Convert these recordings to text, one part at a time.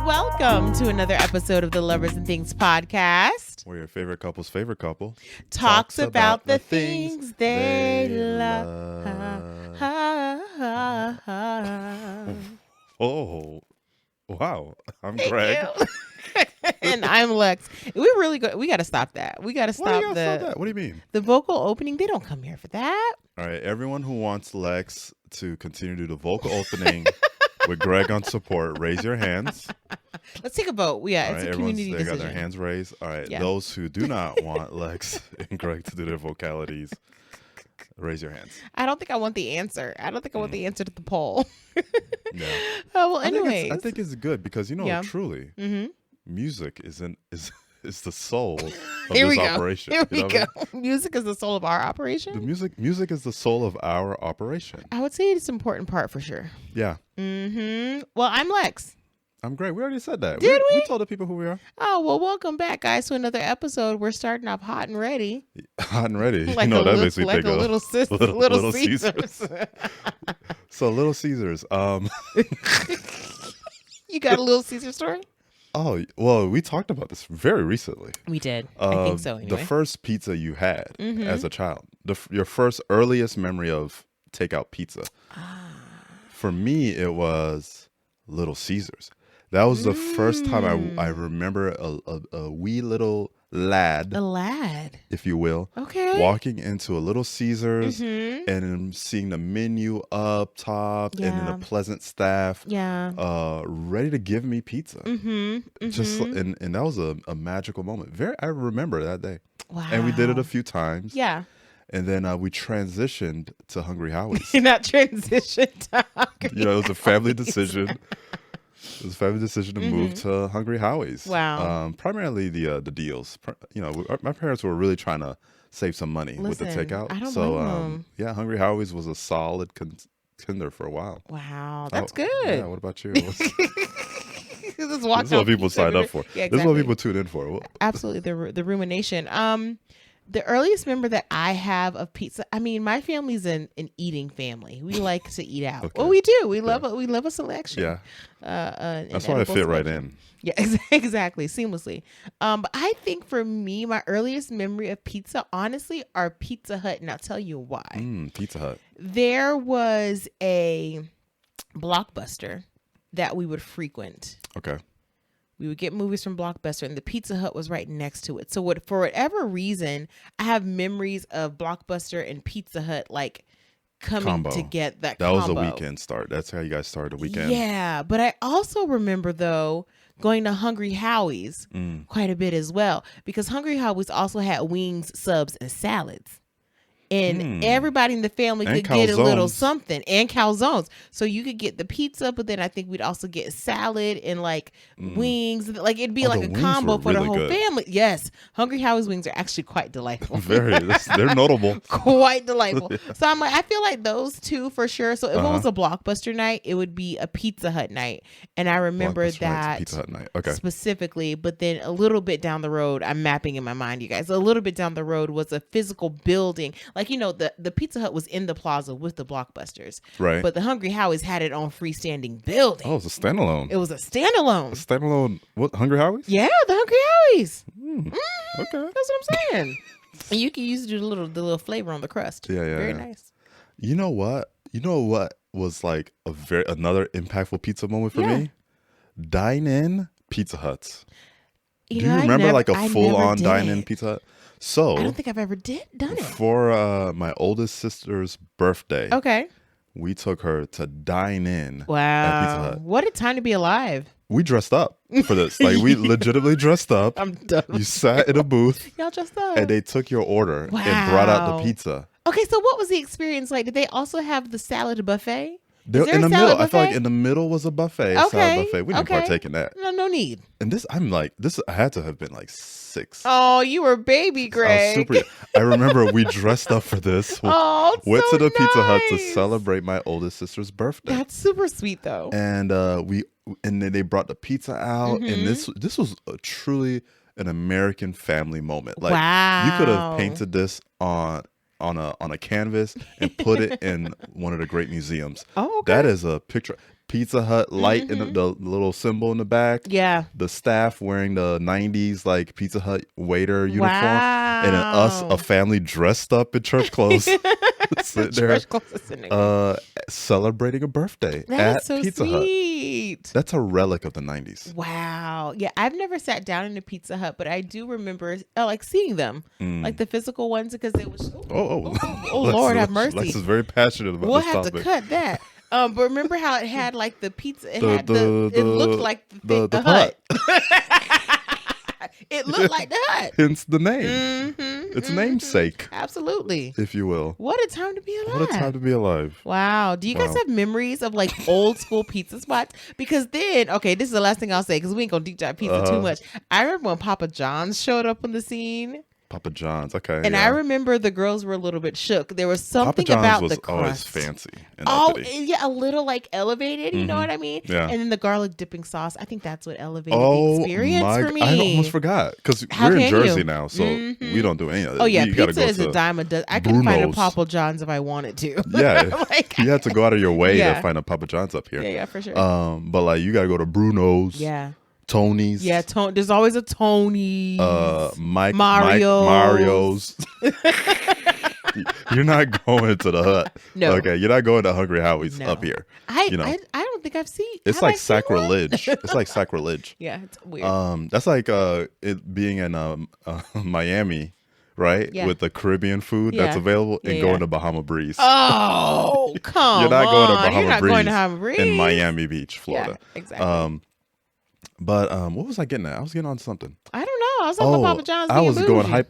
Welcome to another episode of the Lovers and Things podcast, where your favorite couple's favorite couple talks about the things they love. Oh, wow. I'm Greg. And I'm Lex. We got to stop that. We got to stop that. What do you mean? The vocal opening. They don't come here for that. All right. Everyone who wants Lex to continue to do the vocal opening with Greg on support, raise your hands. Let's take a vote. Yeah, it's a community decision. They got their hands raised. All right. Yeah. Those who do not want Lex and Greg to do their vocalities, raise your hands. I don't think I want the answer. I don't think I want the answer to the poll. No. Oh, well, anyways. I think it's good because, truly, music is the soul of this operation. Here we go. Music is the soul of our operation? The music is the soul of our operation. I would say it's an important part for sure. Yeah. Well, I'm Lex. I'm great. We already said that. Did we? We told the people who we are. Oh, well, welcome back, guys, to another episode. We're starting off hot and ready. Hot and ready. Like that makes me like think a of little Ceasars. So Little Ceasars. You got a Little Caesar story? Oh, well, we talked about this very recently. We did. I think so, anyway. The first pizza you had as a child. Your first earliest memory of takeout pizza. For me, it was Little Caesars. That was the first time I remember a wee little lad. A lad. If you will. Okay. Walking into a Little Caesars and seeing the menu up top and then a pleasant staff. Yeah. Ready to give me pizza. Just and that was a magical moment. I remember that day. Wow. And we did it a few times. Yeah. And then we transitioned to Hungry Howie's. Not transitioned to Hungry it was a family decision. It was a family decision to move to Hungry Howie's. Wow. Primarily the deals. My parents were really trying to save some money with the takeout. I don't blame them. Hungry Howie's was a solid contender for a while. Wow, that's good. Yeah, what about you? This is what people sign up for. Yeah, exactly. This is what people tune in for. Absolutely, the rumination. The earliest memory that I have of pizza, I mean, my family's an eating family. We like to eat out. Okay. Well, we do. We love a selection. Yeah. That's why I fit right in. Yeah, exactly. Seamlessly. But I think for me, my earliest memory of pizza, honestly, are Pizza Hut. And I'll tell you why. Pizza Hut. There was a Blockbuster that we would frequent. Okay. We would get movies from Blockbuster, and the Pizza Hut was right next to it. So for whatever reason, I have memories of Blockbuster and Pizza Hut like coming to get that combo. That was a weekend start. That's how you guys started the weekend. Yeah, but I also remember, though, going to Hungry Howie's quite a bit as well, because Hungry Howie's also had wings, subs, and salads. And everybody in the family could get a little something, and calzones. So you could get the pizza, but then I think we'd also get salad and like wings. Like it'd be like a combo for the whole family. Yes. Hungry Howie's wings are actually quite delightful. They're notable. Quite delightful. So I'm like, I feel like those two for sure. So if it was a Blockbuster night, it would be a Pizza Hut night. And I remember that Pizza Hut night. Specifically, but then a little bit down the road, I'm mapping in my mind, you guys, a little bit down the road was a physical building. Like, the Pizza Hut was in the plaza with the Blockbusters. Right. But the Hungry Howie's had it on freestanding building. Oh, it was a standalone. It was a standalone. A standalone, what, Hungry Howie's? Yeah, the Hungry Howie's. Okay. That's what I'm saying. And you can use the little flavor on the crust. Yeah. Very nice. You know what was like another impactful pizza moment for me? Dine-in Pizza Huts. Do you remember like a full-on dine-in Pizza Hut? So I don't think I've ever done it. For my oldest sister's birthday, we took her to dine in. Wow. At Pizza Hut. What a time to be alive. We dressed up for this. Like we legitimately dressed up. I'm done. You sat in a booth. Y'all dressed up. And they took your order and brought out the pizza. Okay, so what was the experience like? Did they also have the salad buffet? In the middle, I feel like in the middle was a buffet, salad buffet. We didn't partake in that. No need. And this I had to have been like 6. Oh, you were baby, Greg. I remember we dressed up for this. Went to the Pizza Hut to celebrate my oldest sister's birthday. That's super sweet, though. And then they brought the pizza out, and this was truly an American family moment. Like you could have painted this on on a canvas and put it in one of the great museums. Oh, okay. That is a picture. Pizza Hut light in the little symbol in the back. Yeah. The staff wearing the 90s like Pizza Hut waiter uniform. Wow. And then us, a family dressed up in church clothes. Sitting there, celebrating a birthday at so Pizza sweet. Hut. That's a relic of the 90s. Wow. Yeah, I've never sat down in a Pizza Hut, but I do remember like seeing them, like the physical ones, because it was. Oh Lord, have mercy. Lex is very passionate about we'll this topic. We'll have to cut that. But remember how it had like the pizza? It looked like the hut. It looked like the hut. Hence the name. It's namesake. Absolutely. If you will. What a time to be alive. What a time to be alive. Wow. Do you guys have memories of like old school pizza spots? Because then, okay, this is the last thing I'll say because we ain't going to deep dive pizza too much. I remember when Papa John's showed up on the scene. Papa John's, okay. And I remember the girls were a little bit shook. There was something about the crust. Papa John's was always fancy. Yeah, a little like elevated, you know what I mean? Yeah. And then the garlic dipping sauce, I think that's what elevated the experience for me. I almost forgot because we're in Jersey now, so we don't do any of that. Oh, yeah, pizza is a dime a dozen. I couldn't find a Papa John's if I wanted to. Yeah, you had to go out of your way to find a Papa John's up here. Yeah, for sure. But like you got to go to Bruno's. Yeah. Tony's. Yeah, there's always a Tony's. Mario's. You're not going to the Hut. No. Okay, you're not going to Hungry Howie's up here. I don't think I've seen. It's like sacrilege. It's like sacrilege. Yeah, it's weird. That's like it being in Miami, right? Yeah. With the Caribbean food that's available and going to Bahama Breeze. Oh, come on. You're not going to Bahama You're not Breeze going to Bahama Breeze in Miami Beach, Florida. Yeah, exactly. But what was I getting at? I was getting on something. I don't know. I was talking about Papa John's.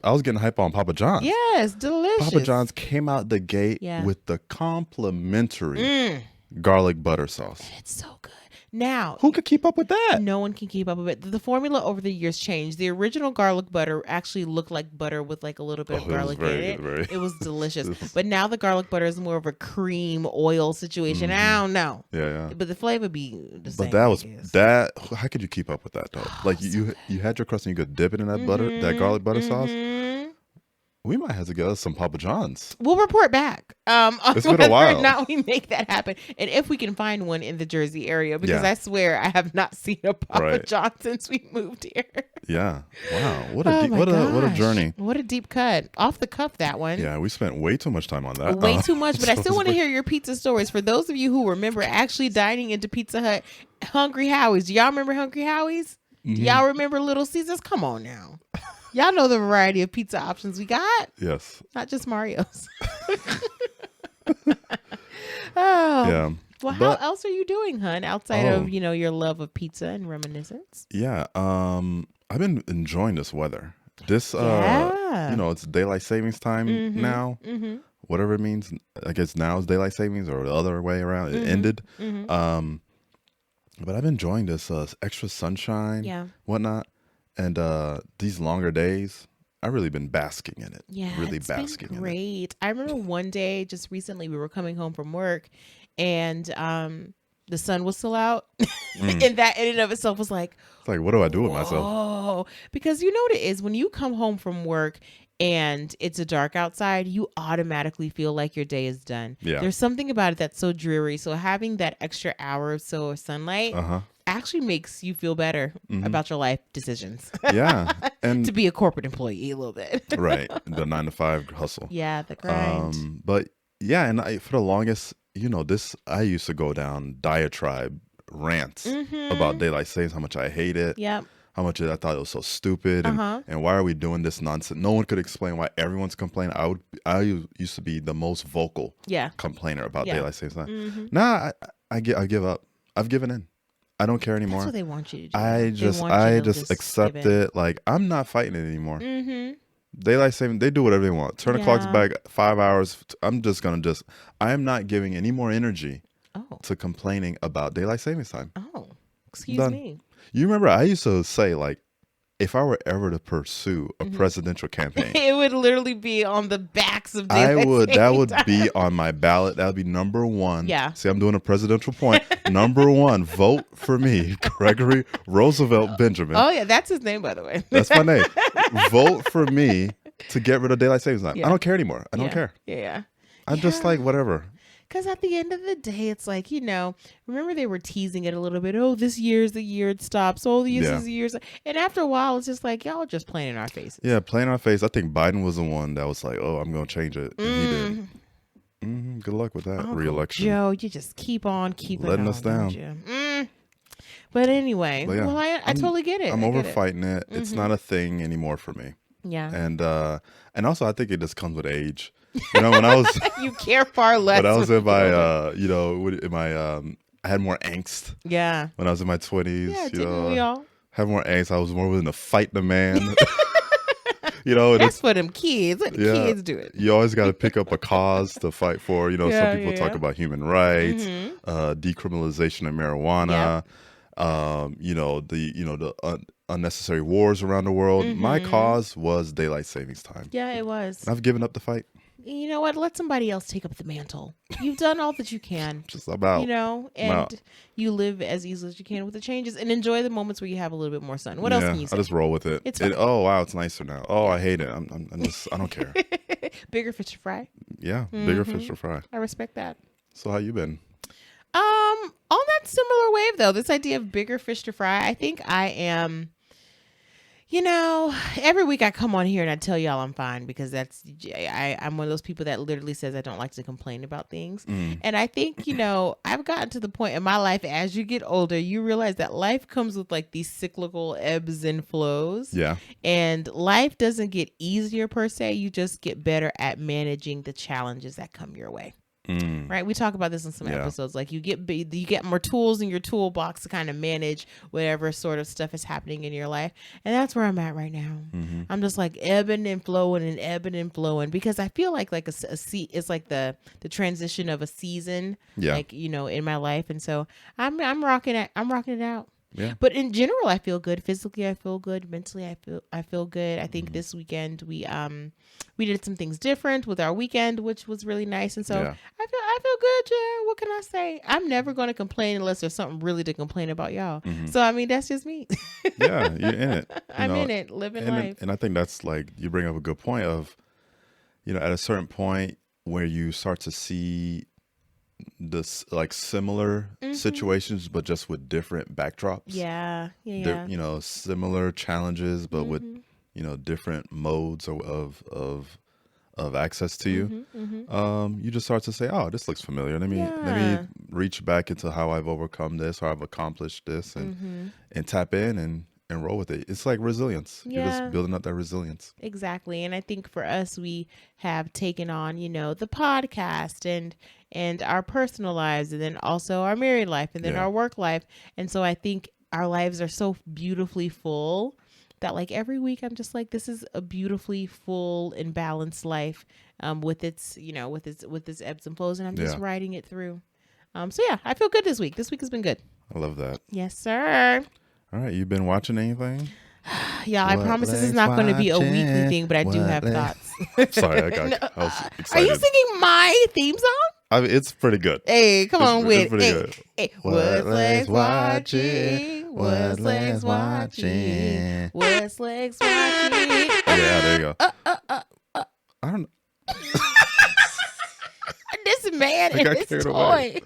I was getting hype on Papa John's. Yes, delicious. Papa John's came out the gate with the complimentary garlic butter sauce. And it's so good. Now, who could keep up with that? No one can keep up with it. The formula over the years changed. The original garlic butter actually looked like butter with like a little bit of garlic in it. It was delicious. But now the garlic butter is more of a cream oil situation. I don't know. Yeah. But the flavor be the same. But that was that. How could you keep up with that though? Like you had your crust and you could dip it in that butter, that garlic butter sauce. We might have to get us some Papa John's. We'll report back on it's been whether a while. or not we make that happen. And if we can find one in the Jersey area, because I swear I have not seen a Papa John since we moved here. Yeah. Wow. What a journey. What a deep cut. Off the cuff, that one. Yeah, we spent way too much time on that. Way too much. But I still want to hear your pizza stories. For those of you who remember actually dining into Pizza Hut, Hungry Howie's. Do y'all remember Hungry Howie's? Do y'all remember Little Caesars? Come on now. Y'all know the variety of pizza options we got. Yes. Not just Mario's. Yeah. Well, how else are you doing, hun, outside of, your love of pizza and reminiscence? Yeah. I've been enjoying this weather. This, it's daylight savings time now. Whatever it means. I guess now is daylight savings or the other way around. It ended. But I've been enjoying this extra sunshine, whatnot. And these longer days, I've really been basking in it. Yeah, really it's basking been in it. Great. I remember one day, just recently, we were coming home from work, and the sun was still out, and that in and of itself was like, it's like, what do I do with myself? Oh, because you know what it is when you come home from work and it's a dark outside, you automatically feel like your day is done. Yeah. There's something about it that's so dreary. So having that extra hour or so of sunlight actually makes you feel better about your life decisions. Yeah. And to be a corporate employee a little bit. Right. The 9-to-5 hustle. Yeah, the grind. But yeah, and for the longest, I used to go down diatribe rants about daylight savings, how much I hate it. Yep. How much I thought it was so stupid, and why are we doing this nonsense? No one could explain why everyone's complaining. I used to be the most vocal complainer about daylight savings time. Nah, I give up. I've given in. I don't care anymore. That's what they want you to do. I just accept it. Like, I'm not fighting it anymore. Daylight saving, they do whatever they want. Turn the clocks back 5 hours. I'm just gonna I am not giving any more energy to complaining about daylight savings time. Oh, excuse me. You remember I used to say, like, if I were ever to pursue a presidential campaign, it would literally be on the backs of daylight that would be on my ballot. That would be number one. Yeah. See, I'm doing a presidential point. Number one, vote for me, Gregory Roosevelt Benjamin. Oh, yeah. That's his name, by the way. That's my name. Vote for me to get rid of daylight savings time. Yeah. I don't care anymore. I don't care. Yeah. I'm just like, whatever. Because at the end of the day, it's like, remember they were teasing it a little bit. Oh, this year's the year it stops. Oh, this is the year. And after a while, it's just like, y'all are just playing in our faces. Yeah, playing in our face. I think Biden was the one that was like, oh, I'm going to change it. And he did. Good luck with that re-election. Joe, you just keep on keeping letting us down. But anyway, well, I totally get it. I'm over fighting it. It's not a thing anymore for me. Yeah. And also I think it just comes with age. When I was you care far less. When I was in my I had more angst. Yeah. When I was in my 20s, yeah, didn't we all? Had more angst. I was more willing to fight the man. That's for them kids. Let the kids do it. You always got to pick up a cause to fight for. Some people talk about human rights, decriminalization of marijuana, the unnecessary wars around the world. My cause was daylight savings time. Yeah, it was. And I've given up the fight. You know what? Let somebody else take up the mantle. You've done all that you can. Just about. And you live as easily as you can with the changes and enjoy the moments where you have a little bit more sun. What else can you say? I just roll with it. It's oh, wow, it's nicer now. Oh, I hate it. I don't care. Bigger fish to fry. Yeah, bigger fish to fry. I respect that. So how you been? On that similar wave, though, this idea of bigger fish to fry, I think I am... every week I come on here and I tell y'all I'm fine because I'm one of those people that literally says I don't like to complain about things. And I think, I've gotten to the point in my life as you get older, you realize that life comes with like these cyclical ebbs and flows. Yeah. And life doesn't get easier per se. You just get better at managing the challenges that come your way. Right. We talk about this in some episodes. Like you get more tools in your toolbox to kind of manage whatever sort of stuff is happening in your life. And that's where I'm at right now. I'm just like ebbing and flowing because I feel like it's like the transition of a season, in my life. And so I'm rocking it. I'm rocking it out. Yeah. But in general, I feel good. Physically, I feel good. Mentally, I feel good. I think this weekend we did some things different with our weekend, which was really nice. And so I feel good, yeah. What can I say? I'm never going to complain unless there's something really to complain about, y'all. So I mean, that's just me. Yeah, you're in it. I'm in it, living life. And I think that's like you bring up a good point of, at a certain point where you start to see this like similar situations but just with different backdrops. Yeah. Similar challenges but with different modes of access to you. You just start to say, oh, this looks familiar. Let me reach back into how I've overcome this or I've accomplished this and tap in and roll with it. It's like resilience. You're just building up that resilience. Exactly. And I think for us, we have taken on, the podcast and our personal lives and then also our married life and then our work life. And so I think our lives are so beautifully full that like every week I'm just like, this is a beautifully full and balanced life with its ebbs and flows. And I'm just riding it through. So yeah, I feel good this week. This week has been good. I love that. Yes, sir. All right. You've been watching anything? Yeah, I promise this is not going to be a weekly thing, but I do have thoughts. Sorry, I was excited. Are you singing my theme song? I mean, it's pretty good. Hey, come on with it. Hey. What's Legs watching? What's Legs watching? What's Legs watching? Yeah, there you go. I don't know. This man and his toy.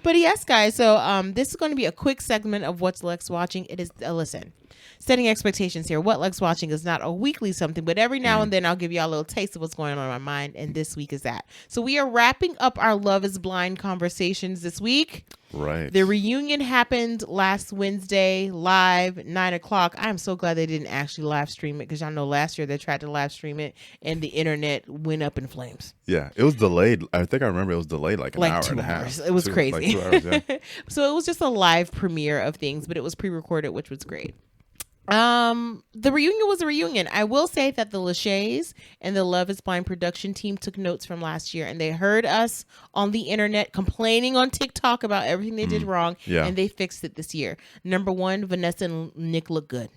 But yes, guys, so this is going to be a quick segment of What's Lex Watching. It is, listen, setting expectations here. What Lex Watching is not a weekly something, but every now and then I'll give y'all a little taste of what's going on in my mind, and this week is that. So we are wrapping up our Love is Blind conversations this week. Right. The reunion happened last Wednesday, live, 9:00. I'm so glad they didn't actually live stream it because y'all know last year they tried to live stream it and the internet went up in flames. Yeah, it was delayed. I think I remember it was delayed like an hour and a half. It was crazy. Like 2 hours, yeah. So it was just a live premiere of things, but it was pre-recorded, which was great. The reunion was a reunion. I will say that the Lachey's and the Love is Blind production team took notes from last year and they heard us on the internet complaining on TikTok about everything they did wrong and they fixed it this year. Number one, Vanessa and Nick look good.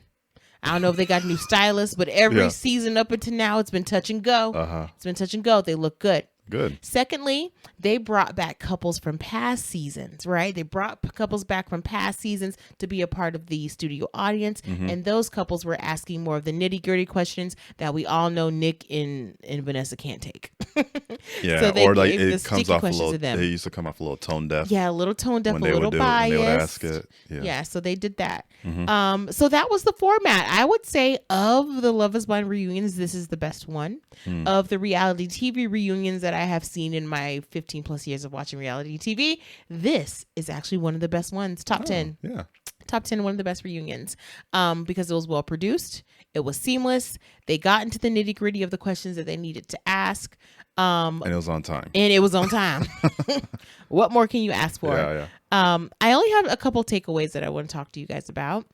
I don't know if they got new stylists, but every season up until now, it's been touch and go. It's been touch and go. They look good. Good. Secondly, they brought back couples from past seasons, right? They brought couples back from past seasons to be a part of the studio audience. And those couples were asking more of the nitty gritty questions that we all know Nick and Vanessa can't take. Yeah. So they or like gave the it comes sticky off a questions little, to them. they used to come off a little tone deaf. Yeah, a little tone deaf, when a they little would do it, when biased. they would ask it. Yeah, so they did that. So that was the format. I would say of the Love is Blind reunions, this is the best one. Of the reality TV reunions that I have seen in my 15 plus years of watching reality TV, this is actually one of the best ones. Top 10. Yeah. Top 10, one of the best reunions, because it was well produced. It was seamless. They got into the nitty gritty of the questions that they needed to ask. And it was on time. What more can you ask for? Yeah. I only have a couple takeaways that I want to talk to you guys about.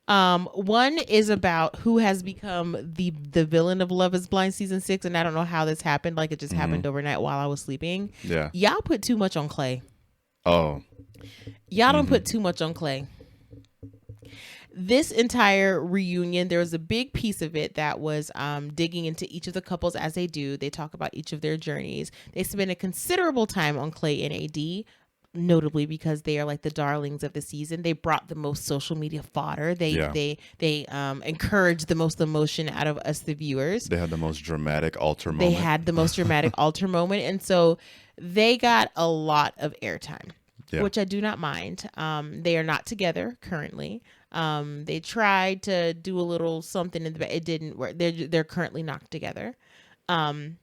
One is about who has become the villain of Love is Blind season 6, and I don't know how this happened. Like, it just happened overnight while I was sleeping. Yeah. Y'all put too much on Clay. Oh. Y'all don't put too much on Clay. This entire reunion, there was a big piece of it that was digging into each of the couples as they do. They talk about each of their journeys. They spend a considerable time on Clay and AD, notably because they are like the darlings of the season. They brought the most social media fodder. They encouraged the most emotion out of us, the viewers. They had the most dramatic altar moment. And so they got a lot of airtime, Yeah. which I do not mind. They are not together currently. They tried to do a little something it didn't work. They're currently not together. And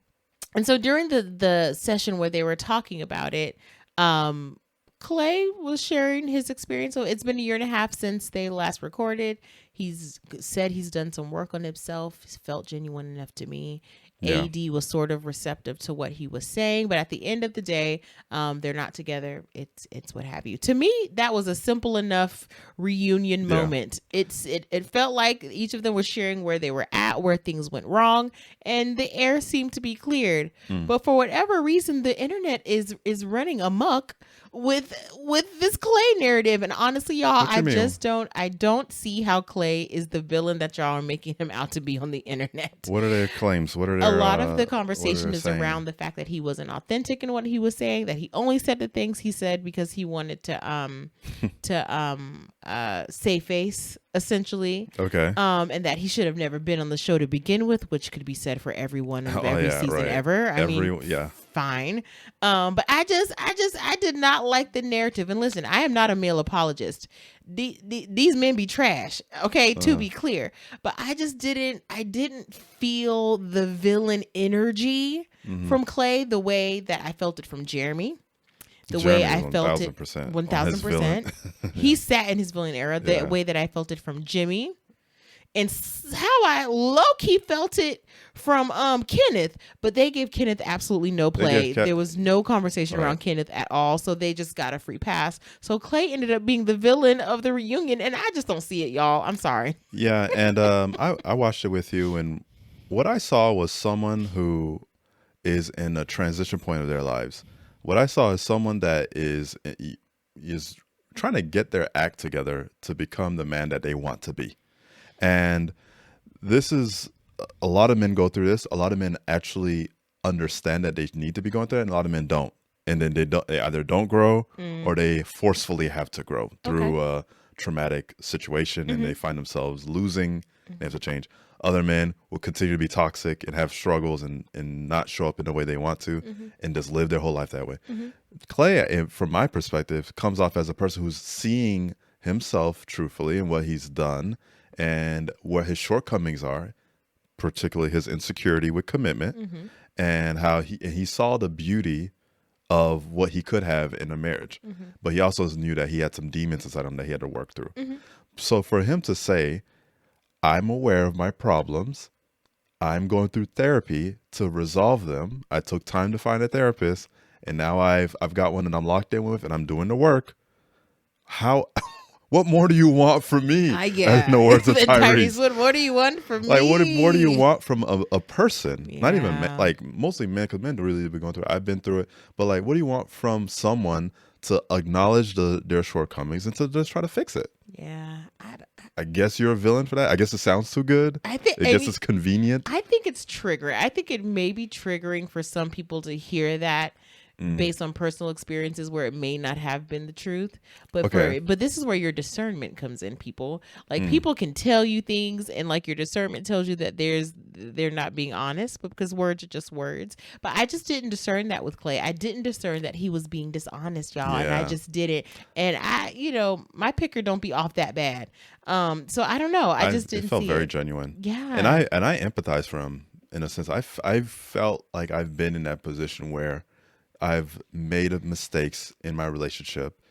so during the session where they were talking about it, Clay was sharing his experience. So it's been 1.5 years since they last recorded. He's said he's done some work on himself. He's felt genuine enough to me. Yeah. AD was sort of receptive to what he was saying, but at the end of the day, they're not together. It's what have you. To me, that was a simple enough reunion moment. It felt like each of them was sharing where they were at, where things went wrong, and the air seemed to be cleared. But for whatever reason, the internet is running amok with this Clay narrative. And honestly, y'all, I don't see how Clay is the villain that y'all are making him out to be on the internet. What are their claims? What are their a lot of the conversation is saying? around the fact that he wasn't authentic in what he was saying, that he only said the things he said because he wanted to save face, essentially. Okay. And that he should have never been on the show to begin with, which could be said for everyone of every season ever. I mean, fine. But I did not like the narrative. And listen, I am not a male apologist. These men be trash. Okay, to be clear. But I didn't feel the villain energy from Clay the way that I felt it from Jermey. The way I felt it 1000%. He sat in his villain era, the way that I felt it from Jimmy. And how I low-key felt it from Kenneth, but they gave Kenneth absolutely no play. There was no conversation around Kenneth at all, so they just got a free pass. So Clay ended up being the villain of the reunion, and I just don't see it, y'all. I'm sorry. Yeah, and I watched it with you, and what I saw was someone who is in a transition point of their lives. What I saw is someone that is trying to get their act together to become the man that they want to be. And this is, a lot of men go through this. A lot of men actually understand that they need to be going through it, and a lot of men don't. And then they either don't grow or they forcefully have to grow through a traumatic situation, and they find themselves losing. They have to change. Other men will continue to be toxic and have struggles and not show up in the way they want to and just live their whole life that way. Clay, from my perspective, comes off as a person who's seeing himself truthfully and what he's done and what his shortcomings are, particularly his insecurity with commitment, and how he saw the beauty of what he could have in a marriage. But he also knew that he had some demons inside him that he had to work through. So for him to say, I'm aware of my problems, I'm going through therapy to resolve them. I took time to find a therapist, and now I've got one that I'm locked in with, and I'm doing the work. what more do you want from me? Yeah. In the words of Tyrese, what more do you want from like, me? what more do you want from a person? Yeah. Not even men, like mostly men, because men don't really be going through it. I've been through it, but like, what do you want from someone to acknowledge their shortcomings and to just try to fix it? Yeah. I guess you're a villain for that. I guess it sounds too good. It's convenient. I think it's triggering. I think it may be triggering for some people to hear that based on personal experiences where it may not have been the truth. But but this is where your discernment comes in, people. Like people can tell you things and like your discernment tells you that they're not being honest, but because words are just words. But I just didn't discern that with Clay. I didn't discern that he was being dishonest, y'all. Yeah. And I just didn't. And my picker don't be off that bad. So I don't know. I just didn't. It felt very genuine. Yeah. And I empathize for him in a sense. I felt like I've been in that position where I've made mistakes in my relationship,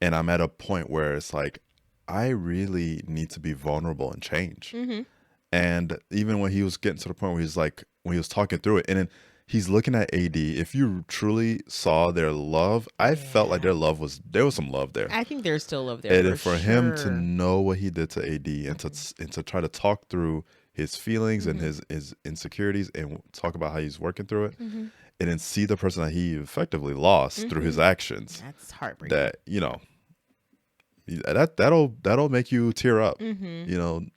and I'm at a point where it's like I really need to be vulnerable and change. Mm-hmm. And even when he was getting to the point where he's like, when he was talking through it, and then he's looking at AD. If you truly saw their love, I felt like there was some love there. I think there's still love there. And for him to know what he did to AD and to try to talk through his feelings and his insecurities and talk about how he's working through it. Mm-hmm. And then see the person that he effectively lost through his actions. That's heartbreaking. That that'll make you tear up. And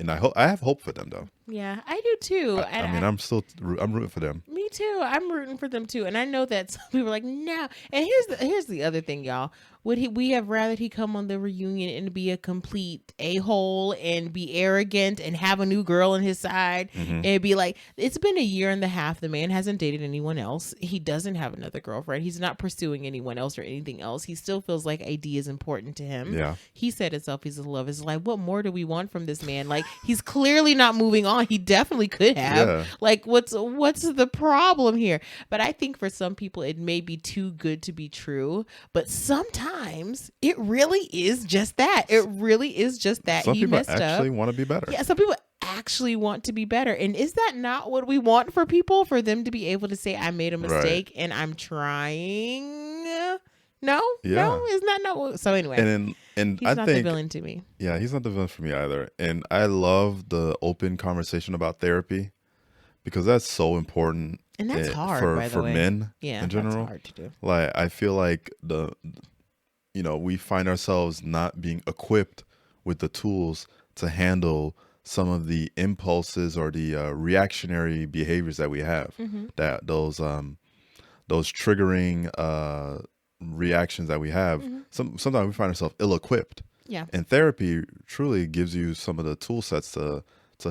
I have hope for them though. Yeah, I do too. I'm rooting for them. Me too. I'm rooting for them too. And I know that some people are like, no. And here's the other thing, y'all. We have rather he come on the reunion and be a complete a-hole and be arrogant and have a new girl on his side and be like, it's been 1.5 years. The man hasn't dated anyone else. He doesn't have another girlfriend. He's not pursuing anyone else or anything else. He still feels like AD is important to him. Yeah. He said himself he's in love. It's like, what more do we want from this man? Like, he's clearly not moving on. He definitely could have. Yeah. Like, what's the problem here? But I think for some people it may be too good to be true. But sometimes it really is just that. It really is just that. Some people actually want to be better. Yeah, some people actually want to be better. And is that not what we want for people? For them to be able to say, I made a mistake and I'm trying. No? Isn't that not what? So anyway. And he's not the villain to me. Yeah, he's not the villain for me either. And I love the open conversation about therapy because that's so important. And that's hard, for men in general. That's hard to do. Like, I feel like we find ourselves not being equipped with the tools to handle some of the impulses or the reactionary behaviors that we have. That those triggering reactions that we have. Sometimes we find ourselves ill-equipped. Yeah. And therapy truly gives you some of the tool sets to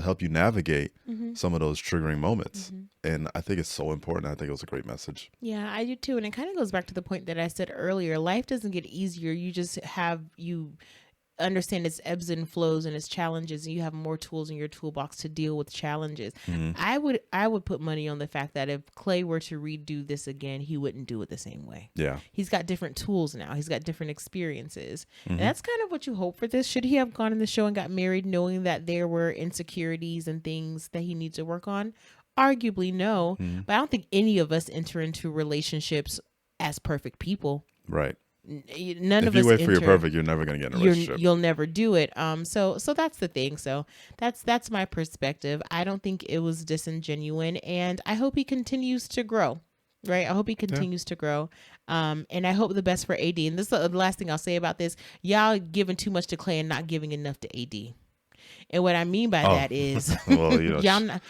help you navigate some of those triggering moments. And I think it's so important. I think it was a great message. Yeah, I do too. And it kind of goes back to the point that I said earlier. Life doesn't get easier. You just understand its ebbs and flows and its challenges, and you have more tools in your toolbox to deal with challenges. I would put money on the fact that if Clay were to redo this again, he wouldn't do it the same way. Yeah. He's got different tools now. He's got different experiences. And that's kind of what you hope for this. Should he have gone in the show and got married knowing that there were insecurities and things that he needs to work on? Arguably, no. But I don't think any of us enter into relationships as perfect people. Right. None of us. If you wait for your perfect, you're never going to get in a relationship. You'll never do it. So that's the thing. So that's my perspective. I don't think it was disingenuous, and I hope he continues to grow. Right. I hope he continues to grow. And I hope the best for AD. And this is the last thing I'll say about this. Y'all giving too much to Clay and not giving enough to AD. And what I mean by that is y'all not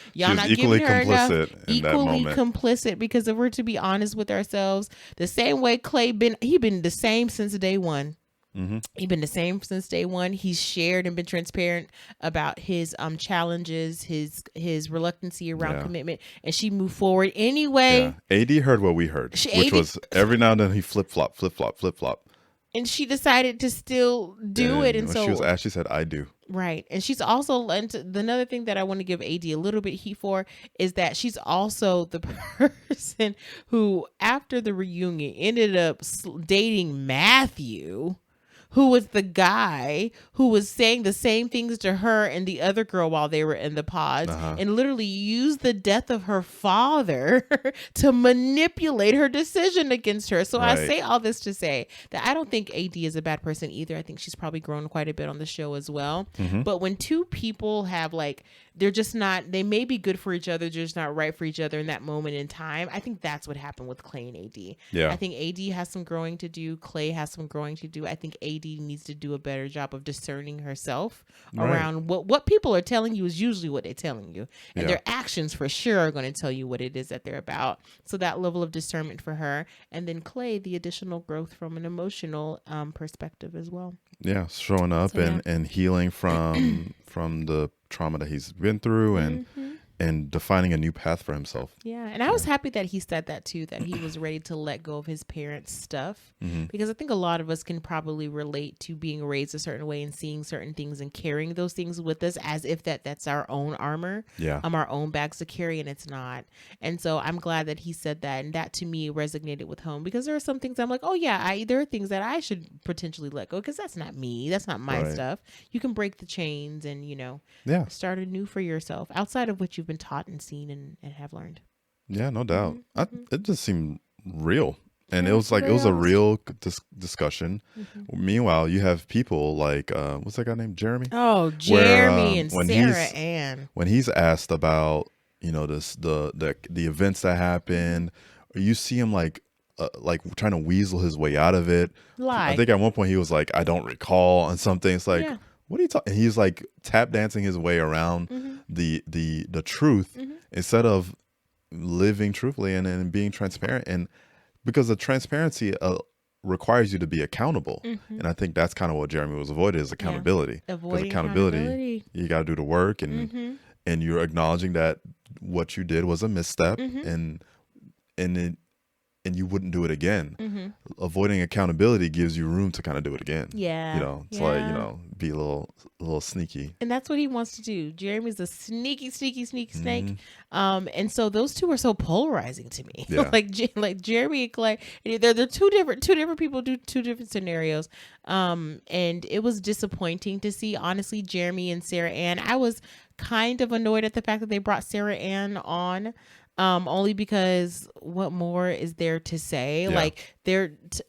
giving her enough, equally complicit, because if we're to be honest with ourselves, the same way Clay he been the same since day one. He's been the same since day one. He's shared and been transparent about his challenges, his reluctancy around commitment, and she moved forward anyway. Yeah. AD heard what we heard, which was every now and then he flip flop. And she decided to still do it. And so she said, I do. Right. And she's also, another thing that I want to give AD a little bit heat for is that she's also the person who, after the reunion, ended up dating Matthew, who was the guy who was saying the same things to her and the other girl while they were in the pods, and literally used the death of her father to manipulate her decision against her. So I say all this to say that I don't think AD is a bad person either. I think she's probably grown quite a bit on the show as well. But when two people have they're just not, they may be good for each other, they're just not right for each other in that moment in time. I think that's what happened with Clay and AD. Yeah. I think AD has some growing to do. Clay has some growing to do. I think AD needs to do a better job of discerning herself around what people are telling you is usually what they're telling you. And their actions for sure are going to tell you what it is that they're about. So that level of discernment for her. And then Clay, the additional growth from an emotional perspective as well. Yeah, showing up and healing from the trauma that he's been through and defining a new path for himself. Yeah, and I was happy that he said that too, that he was ready to let go of his parents' stuff, because I think a lot of us can probably relate to being raised a certain way and seeing certain things and carrying those things with us as if that's our own armor, our own bags to carry, and it's not. And so I'm glad that he said that, and that to me resonated with home, because there are some things I'm like, oh yeah, there are things that I should potentially let go, because that's not me, that's not my stuff. You can break the chains and start anew for yourself outside of what you've been taught and seen and have learned. Yeah, no doubt. It just seemed real, and it was like it was a real discussion. Meanwhile, you have people like what's that guy named Jermey? Oh, Jermey and Sarah Ann. When he's asked about the events that happened, you see him like trying to weasel his way out of it. Lie. I think at one point he was like, I don't recall on something. It's like, what are you talking? He's like tap dancing his way around the truth instead of living truthfully and being transparent. And because the transparency requires you to be accountable, and I think that's kind of what Jermey was avoiding, is accountability. Because accountability, you got to do the work, and you're acknowledging that what you did was a misstep, and you wouldn't do it again. Avoiding accountability gives you room to kind of do it again. Yeah. It's like, be a little sneaky. And that's what he wants to do. Jeremy's a sneaky snake. And so those two are so polarizing to me. Yeah. like Jermey and Clay, they're two different people do two different scenarios. And it was disappointing to see, honestly, Jermey and Sarah Ann. I was kind of annoyed at the fact that they brought Sarah Ann on. Only because what more is there to say?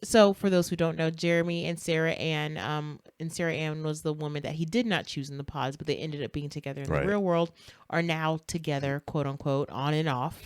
So for those who don't know, Jermey and Sarah Ann was the woman that he did not choose in the pods, but they ended up being together in the real world, are now together, quote unquote, on and off.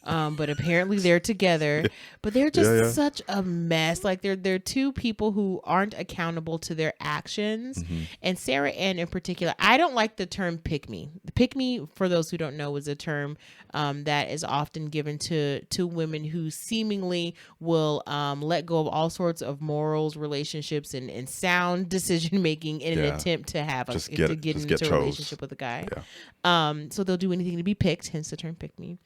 But apparently they're together, but they're just such a mess. Like they're two people who aren't accountable to their actions. And Sarah Ann in particular, I don't like the term pick me. Pick me, for those who don't know, is a term that is often given to women who seemingly will let go of all sorts of morals, relationships, and sound decision making in an attempt to get into a relationship with a guy. So they'll do anything to be picked, hence the term pick me.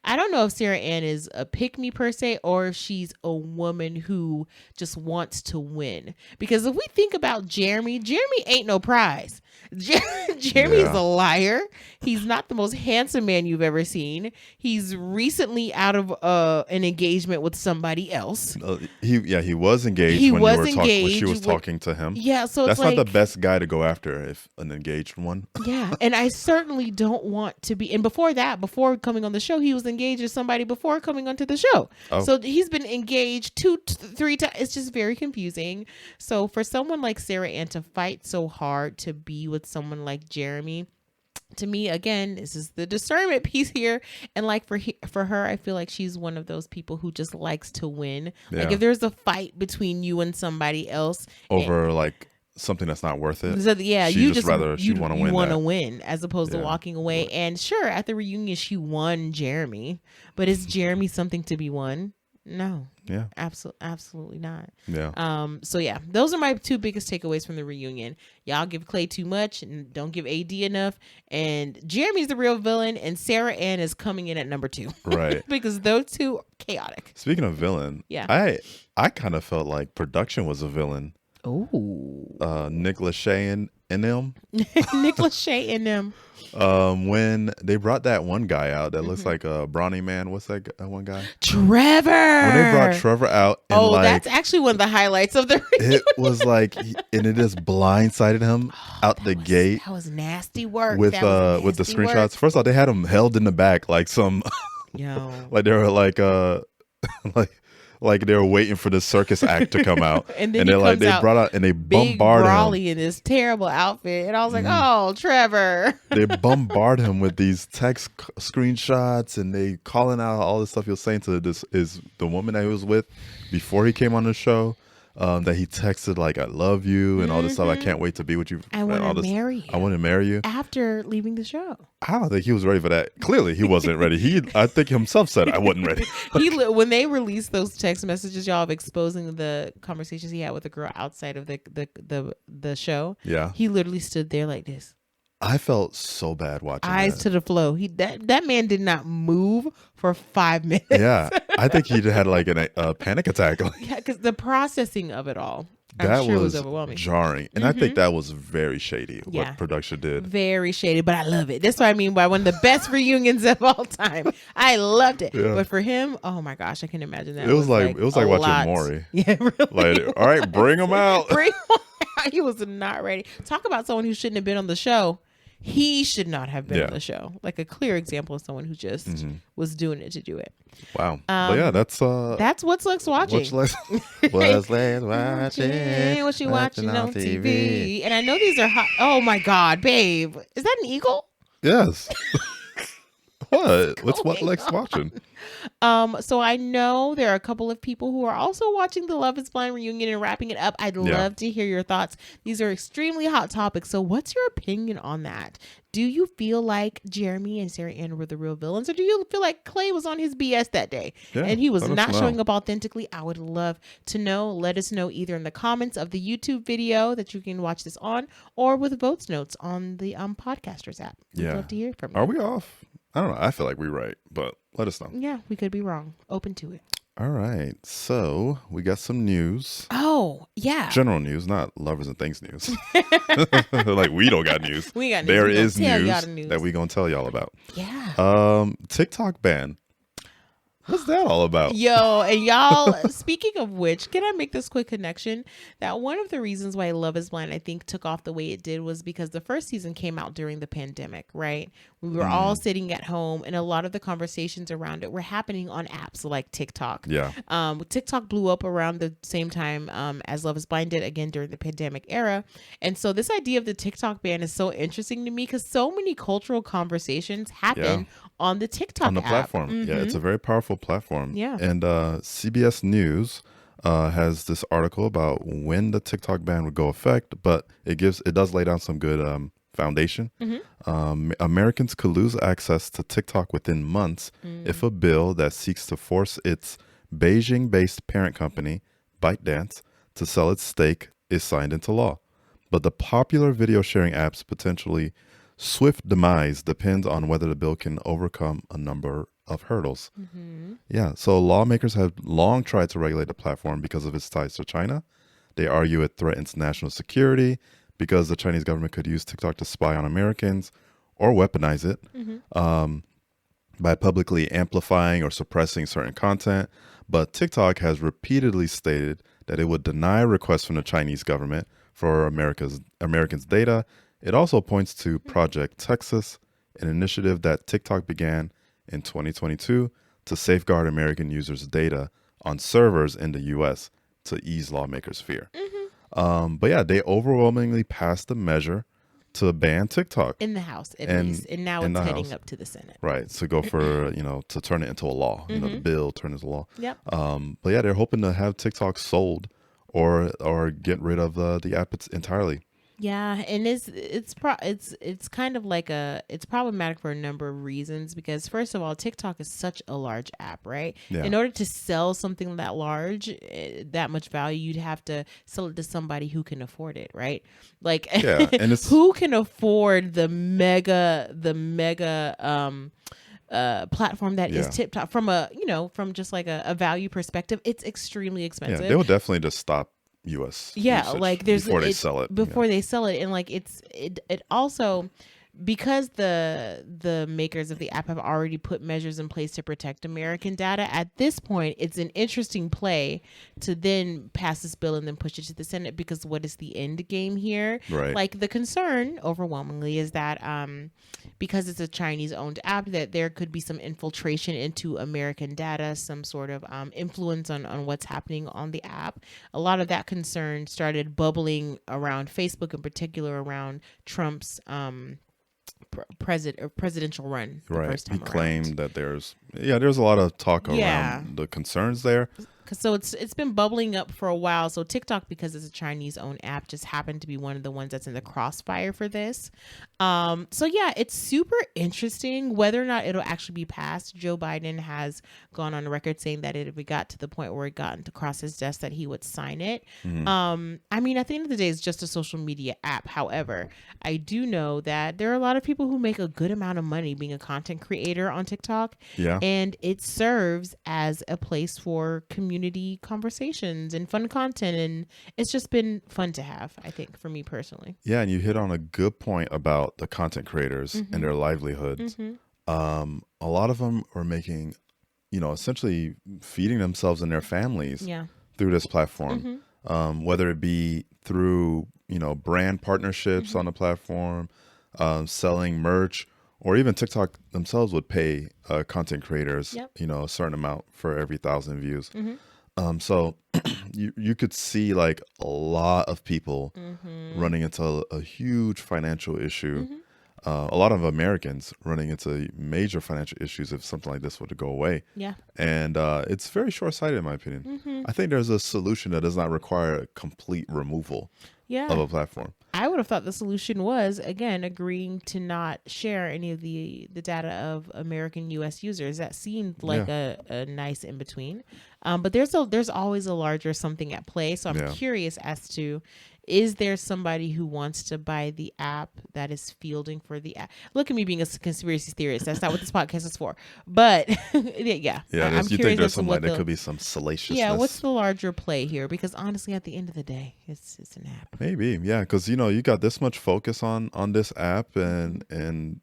I don't know if Sarah Ann is a pick me per se, or if she's a woman who just wants to win. Because if we think about Jermey ain't no prize. Jermey is a liar. He's not the most handsome man you've ever seen. He's recently out of an engagement with somebody else. He was engaged when she was talking to him. Yeah, so that's not the best guy to go after, if an engaged one. Yeah, and I certainly don't want to be. And before coming on the show, he was engaged to somebody before coming onto the show. So he's been engaged 2-3 times. It's just very confusing. So for someone like Sarah Ann to fight so hard to be with someone like Jermey, to me, again, this is the discernment piece here. And like for her, I feel like she's one of those people who just likes to win. Like if there's a fight between you and somebody else over like something that's not worth it. So, yeah, she want to win as opposed to walking away. And sure, at the reunion, she won Jermey, but is Jermey something to be won? No. Yeah. Absolutely not. Yeah. So yeah, those are my two biggest takeaways from the reunion. Y'all give Clay too much and don't give AD enough. And Jeremy's the real villain, and Sarah Ann is coming in at number 2. Right. Because those two are chaotic. Speaking of villain, I kind of felt like production was a villain. Oh. Nick Lachey and them. Nick Lachey and them. When they brought that one guy out that looks like a brawny man. What's that one guy? Trevor. When they brought Trevor out, and that's actually one of the highlights of the it was like, and it just blindsided him out the gate. That was nasty work with the screenshots. First of all, they had him held in the back like some, like they were like they were waiting for the circus act to come out, and then they brought out and they bombarded him in this terrible outfit, and I was like, "Oh, Trevor!" They bombard him with these text screenshots, and they calling out all this stuff he was saying to the woman that he was with before he came on the show. That he texted like, "I love you" and all this stuff. I can't wait to be with you. I want to marry you. I want to marry you. After leaving the show, I don't think he was ready for that. Clearly, he wasn't ready. I think himself said, "I wasn't ready." When they released those text messages, y'all, of exposing the conversations he had with a girl outside of the show. Yeah, he literally stood there like this. I felt so bad watching. Eyes to the flow. That man did not move for 5 minutes. Yeah, I think he had like a panic attack. Yeah, because the processing of it all, that I'm sure was overwhelming, jarring, and I think that was very shady. Yeah. What production did, very shady, but I love it. That's what I mean by one of the best reunions of all time. I loved it, but for him, oh my gosh, I can imagine that. It was like watching lot. Maury. Yeah, really. Like, all right, bring him out. Bring him out. He was not ready. Talk about someone who shouldn't have been on the show. He should not have been on the show. Like a clear example of someone who just was doing it to do it. Wow. But yeah, that's what's Lex watching. What's Lex watching? What she watching on TV? And I know these are hot. Oh my God, babe. Is that an eagle? Yes. What? What's what Lex watching? So I know there are a couple of people who are also watching the Love is Blind reunion and wrapping it up. I'd love to hear your thoughts. These are extremely hot topics. So what's your opinion on that? Do you feel like Jermey and Sarah Ann were the real villains, or do you feel like Clay was on his BS that day and he was not showing up authentically? I would love to know. Let us know either in the comments of the YouTube video that you can watch this on, or with votes notes on the Podcasters app. We'd love to hear from you. Are we off? I don't know. I feel like we're right, but let us know. Yeah, we could be wrong. Open to it. All right. So we got some news. Oh, yeah. General news, not lovers and things news. Like we don't got news. We got news. There is news that we gonna tell y'all about. Yeah. TikTok ban. What's that all about? Yo, and y'all, speaking of which, can I make this quick connection? That one of the reasons why Love is Blind, I think, took off the way it did was because the first season came out during the pandemic, right? We were all sitting at home, and a lot of the conversations around it were happening on apps like TikTok. Yeah. TikTok blew up around the same time as Love is Blind did, again, during the pandemic era. And so this idea of the TikTok ban is so interesting to me because so many cultural conversations happen on the TikTok on the app. platform. Yeah, it's a very powerful platform. Yeah. And CBS News has this article about when the TikTok ban would go effect, but it does lay down some good foundation. Americans could lose access to TikTok within months if a bill that seeks to force its Beijing-based parent company, ByteDance, to sell its stake is signed into law. But the popular video sharing app's potentially swift demise depends on whether the bill can overcome a number of hurdles. Yeah, so lawmakers have long tried to regulate the platform because of its ties to China. They argue it threatens national security because the Chinese government could use TikTok to spy on Americans or weaponize it by publicly amplifying or suppressing certain content. But TikTok has repeatedly stated that it would deny requests from the Chinese government for Americans' data. It also points to Project Texas, an initiative that TikTok began in 2022 to safeguard American users' data on servers in the U.S. to ease lawmakers' fear. But yeah, they overwhelmingly passed a measure to ban TikTok. In the House, at least. And now it's heading up to the Senate. Right, to go for, to turn it into a law. The bill turn into law. Yep. But yeah, they're hoping to have TikTok sold or get rid of the app entirely. Yeah, and it's kind of like it's problematic for a number of reasons because first of all, TikTok is such a large app, right? Yeah. In order to sell something that large, that much value, you'd have to sell it to somebody who can afford it, right? Like, and who can afford the mega platform that is TikTok from from just like a value perspective? It's extremely expensive. Yeah, they will definitely just stop U.S. Yeah, usage like there's before they sell it. before they sell it, and like it also, because the makers of the app have already put measures in place to protect American data. At this point, it's an interesting play to then pass this bill and then push it to the Senate, because what is the end game here? Right. Like the concern overwhelmingly is that because it's a Chinese owned app, that there could be some infiltration into American data, some sort of influence on what's happening on the app. A lot of that concern started bubbling around Facebook, in particular around Trump's presidential run the Right. first time He around. claimed that there's a lot of talk around the concerns there. So it's been bubbling up for a while. So TikTok, because it's a Chinese owned app, just happened to be one of the ones that's in the crossfire for this. So yeah, it's super interesting whether or not it'll actually be passed. Joe Biden has gone on record saying that if it got to the point where it got across his desk, that he would sign it. I mean, at the end of the day, it's just a social media app. However, I do know that there are a lot of people who make a good amount of money being a content creator on TikTok. Yeah. And it serves as a place for community conversations and fun content. And it's just been fun to have, I think, for me personally. Yeah, and you hit on a good point about the content creators and their livelihoods. A lot of them are making, essentially feeding themselves and their families through this platform, whether it be through, brand partnerships on the platform, selling merch, or even TikTok themselves would pay content creators, a certain amount for every 1,000 views. So you could see like a lot of people running into a huge financial issue. A lot of Americans running into major financial issues if something like this were to go away. Yeah. And it's very short-sighted in my opinion. I think there's a solution that does not require a complete removal of a platform. I would have thought the solution was, again, agreeing to not share any of the data of American U.S. users. That seemed like a nice in between. But there's always a larger something at play. So I'm curious as to, is there somebody who wants to buy the app that is fielding for the app? Look at me being a conspiracy theorist. That's not what this podcast is for. But yeah. I'm you curious think there's there could be some salaciousness. Yeah, what's the larger play here? Because honestly, at the end of the day, it's an app. Maybe, yeah, because you got this much focus on this app, and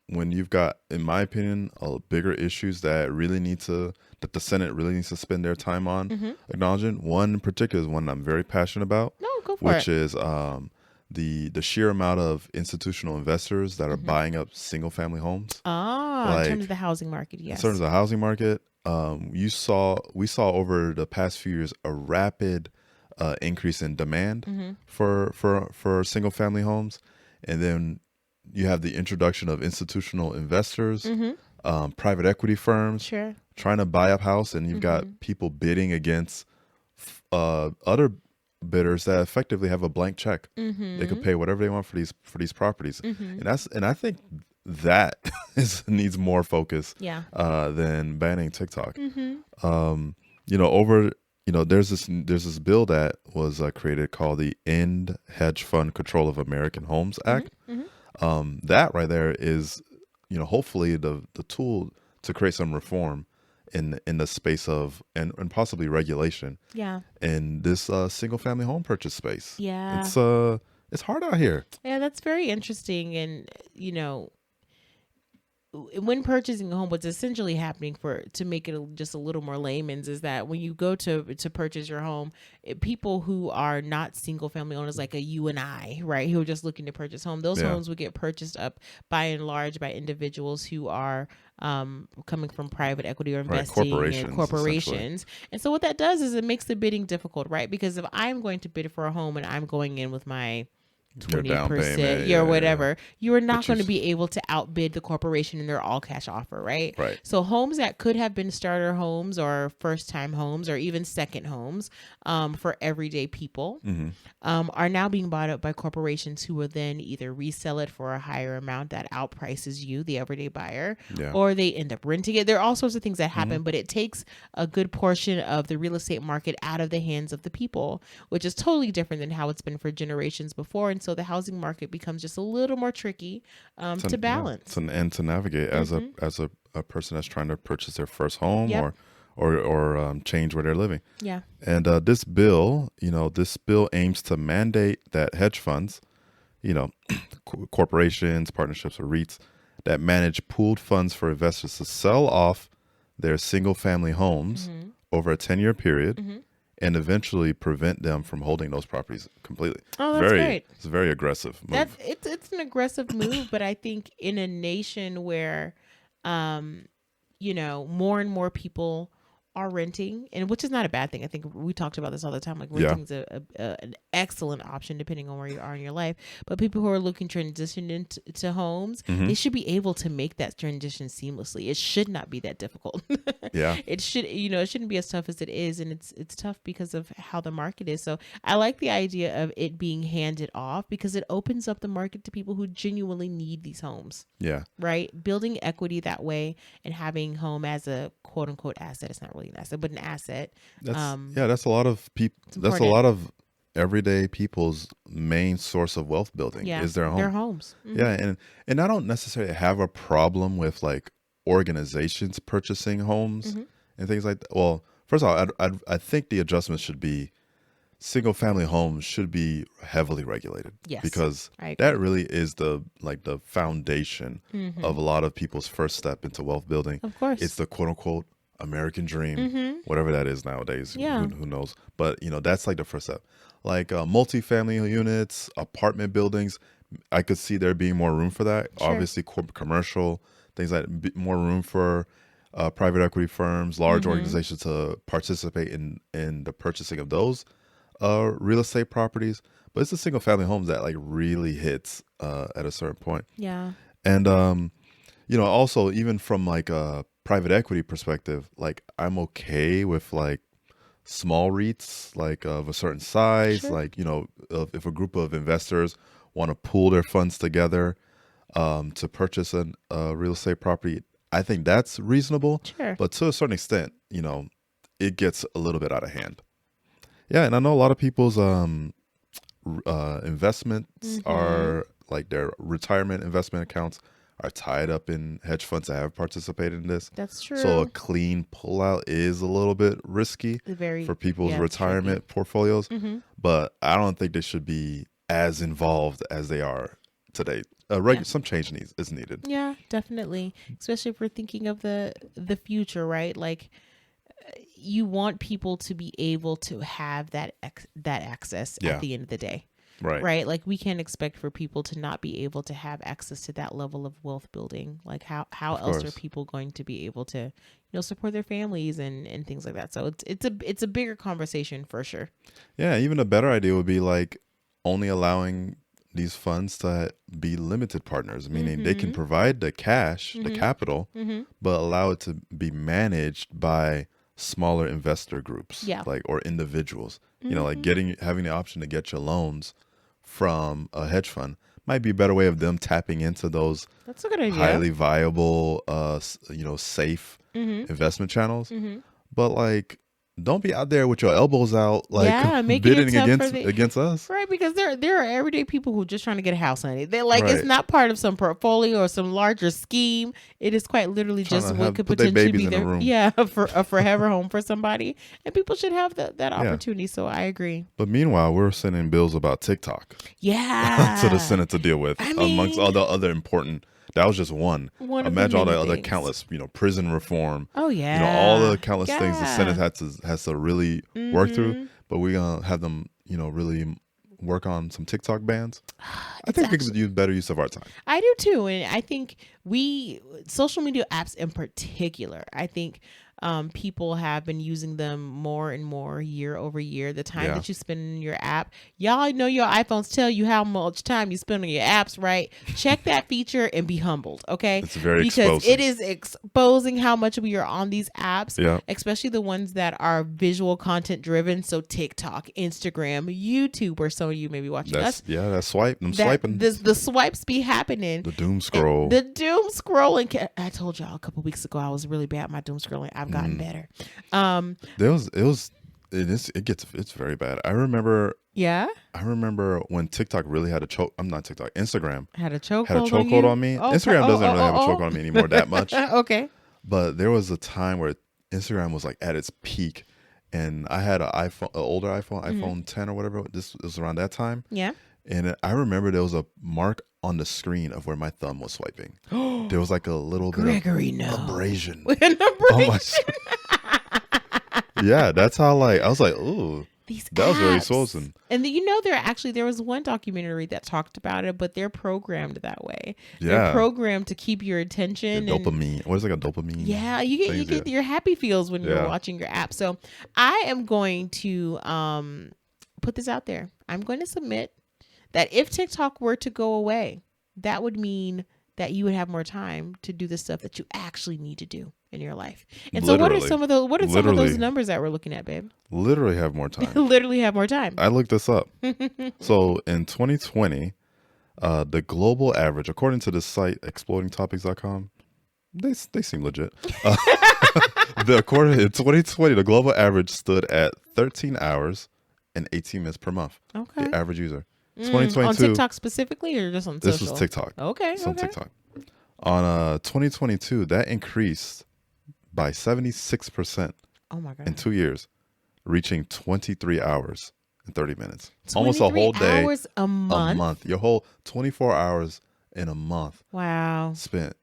when you've got, in my opinion, bigger issues that the Senate really needs to spend their time on acknowledging. One in particular is one I'm very passionate about. No, go for it. Which is the sheer amount of institutional investors that are buying up single family homes. In terms of the housing market, yes. In terms of the housing market, we saw over the past few years a rapid increase in demand for single family homes, and then you have the introduction of institutional investors, private equity firms trying to buy up house, and you've got people bidding against other bidders that effectively have a blank check. They could pay whatever they want for these properties, and I think that needs more focus than banning TikTok. There's this bill that was created called the End Hedge Fund Control of American Homes Act. That right there is, hopefully the tool to create some reform in the space of and possibly regulation. Yeah. In this single family home purchase space. Yeah. It's hard out here. Yeah, that's very interesting. And when purchasing a home, what's essentially happening, to make it just a little more layman's, is that when you go to purchase your home, people who are not single family owners, like you and I, right, who are just looking to purchase home, those homes would get purchased up by and large by individuals who are coming from private equity or investing in corporations. And so what that does is it makes the bidding difficult, right? Because if I'm going to bid for a home and I'm going in with my 20%, or whatever, you are not going to be able to outbid the corporation in their all cash offer, right? Right. So homes that could have been starter homes or first time homes or even second homes for everyday people are now being bought up by corporations who will then either resell it for a higher amount that outprices you, the everyday buyer, or they end up renting it. There are all sorts of things that happen, but it takes a good portion of the real estate market out of the hands of the people, which is totally different than how it's been for generations before. And so the housing market becomes just a little more tricky to balance and to navigate as a person that's trying to purchase their first home or change where they're living. Yeah. And this bill aims to mandate that hedge funds, corporations, partnerships, or REITs that manage pooled funds for investors to sell off their single-family homes over a 10-year period and eventually prevent them from holding those properties completely. Oh, that's great. It's a very aggressive move. It's an aggressive move, but I think in a nation where, more and more people are renting, and which is not a bad thing. I think we talked about this all the time. Like renting is an excellent option depending on where you are in your life. But people who are looking to transition into homes, they should be able to make that transition seamlessly. It should not be that difficult. Yeah, it shouldn't be as tough as it is, and it's tough because of how the market is. So I like the idea of it being handed off because it opens up the market to people who genuinely need these homes. Yeah, right. Building equity that way and having home as a quote unquote asset. It's not really an asset, but an asset. That's a lot of people. That's a lot of everyday people's main source of wealth building is their home. Their homes. Mm-hmm. Yeah, and I don't necessarily have a problem with like organizations purchasing homes and things like that. Well, first of all, I think the adjustments should be single family homes should be heavily regulated. Yes, because that really is the foundation of a lot of people's first step into wealth building. Of course, it's the quote unquote American dream, whatever that is nowadays. Yeah. Who knows? But that's like the first step. Like multifamily units, apartment buildings, I could see there being more room for that. Sure. Obviously, commercial things like more room for private equity firms, large organizations to participate in the purchasing of those real estate properties. But it's the single family homes that like really hits at a certain point. Yeah. And also even from like a private equity perspective, like I'm okay with like small REITs like of a certain size. Sure. Like if a group of investors want to pool their funds together to purchase a real estate property, I think that's reasonable. Sure. But to a certain extent, it gets a little bit out of hand. Yeah, and I know a lot of people's investments are like their retirement investment accounts are tied up in hedge funds that have participated in this. That's true. So a clean pullout is a little bit risky for people's retirement portfolios. But I don't think they should be as involved as they are today. Some change is needed. Yeah, definitely. Especially if we're thinking of the future, right? Like you want people to be able to have that access at the end of the day. Right. Like we can't expect for people to not be able to have access to that level of wealth building. Like how else are people going to be able to, support their families and things like that. So it's a bigger conversation for sure. Yeah. Even a better idea would be like only allowing these funds to be limited partners, meaning they can provide the cash, the capital, but allow it to be managed by smaller investor groups, like or individuals. Like having the option to get your loans from a hedge fund might be a better way of them tapping into those That's a good idea. highly viable, safe investment channels. But like, don't be out there with your elbows out, like bidding against us. Right, because there are everyday people who are just trying to get a house, honey. They're like, it's not part of some portfolio or some larger scheme. It is quite literally just what could potentially be their for a forever home for somebody. And people should have that opportunity. So I agree. But meanwhile, we're sending bills about TikTok. Yeah. to the Senate to deal with, amongst all the other important. That was just one. Imagine all the other countless, prison reform. Oh yeah. All the countless things the Senate has to really work through. But we're gonna have them, really work on some TikTok bans. I think we could use better use of our time. I do too, and I think social media apps in particular, I think people have been using them more and more year over year. The time that you spend in your app, y'all know your iPhones tell you how much time you spend on your apps, right? Check that feature and be humbled, okay? It's very because it is exposing how much we are on these apps, especially the ones that are visual content driven. So TikTok, Instagram, YouTube, where some of you may be watching us. Yeah, that's swiping. The swipes be happening. The doom scroll. The doom scrolling. I told y'all a couple weeks ago I was really bad at my doom scrolling. I've gotten better. It's very bad. I remember when TikTok really had a choke. I'm not TikTok. Instagram had a chokehold on me. Instagram doesn't really have a choke on me anymore that much. Okay. But there was a time where Instagram was like at its peak, and I had an older iPhone 10 or whatever. This was around that time. Yeah. And I remember there was a mark on the screen of where my thumb was swiping. There was like a little bit of abrasion. An abrasion. On yeah, that's how I was like, ooh. That was very swollen. And there was one documentary that talked about it, but they're programmed that way. Yeah. They're programmed to keep your attention. Dopamine. What is like a dopamine? Yeah, you get your happy feels when you're watching your app. So I am going to put this out there. I'm going to submit that if TikTok were to go away, that would mean that you would have more time to do the stuff that you actually need to do in your life. And so what are some of those numbers that we're looking at, babe? Literally have more time. Literally have more time. I looked this up. So in 2020, the global average, according to the site explodingtopics.com, they seem legit. In 2020, the global average stood at 13 hours and 18 minutes per month. Okay. The average user. 2022 on TikTok specifically, or just on social? This was TikTok. Okay. It's on TikTok. On 2022, that increased by 76%. Oh my God. In 2 years, reaching 23 hours and 30 minutes. Almost a whole day. Hours a month. Your whole 24 hours in a month. Wow. Spent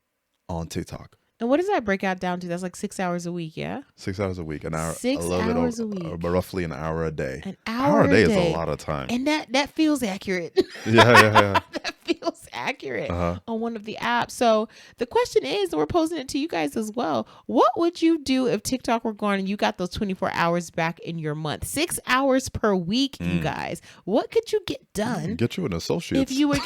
on TikTok. And what does that break out down to? That's like 6 hours a week, yeah? 6 hours a week, an hour. 6 hours a week. Roughly an hour a day. An hour a day is a lot of time. And that feels accurate. Yeah. That feels accurate on one of the apps. So the question is, and we're posing it to you guys as well, what would you do if TikTok were gone and you got those 24 hours back in your month? 6 hours per week, you guys. What could you get done? Get you an associate. If you would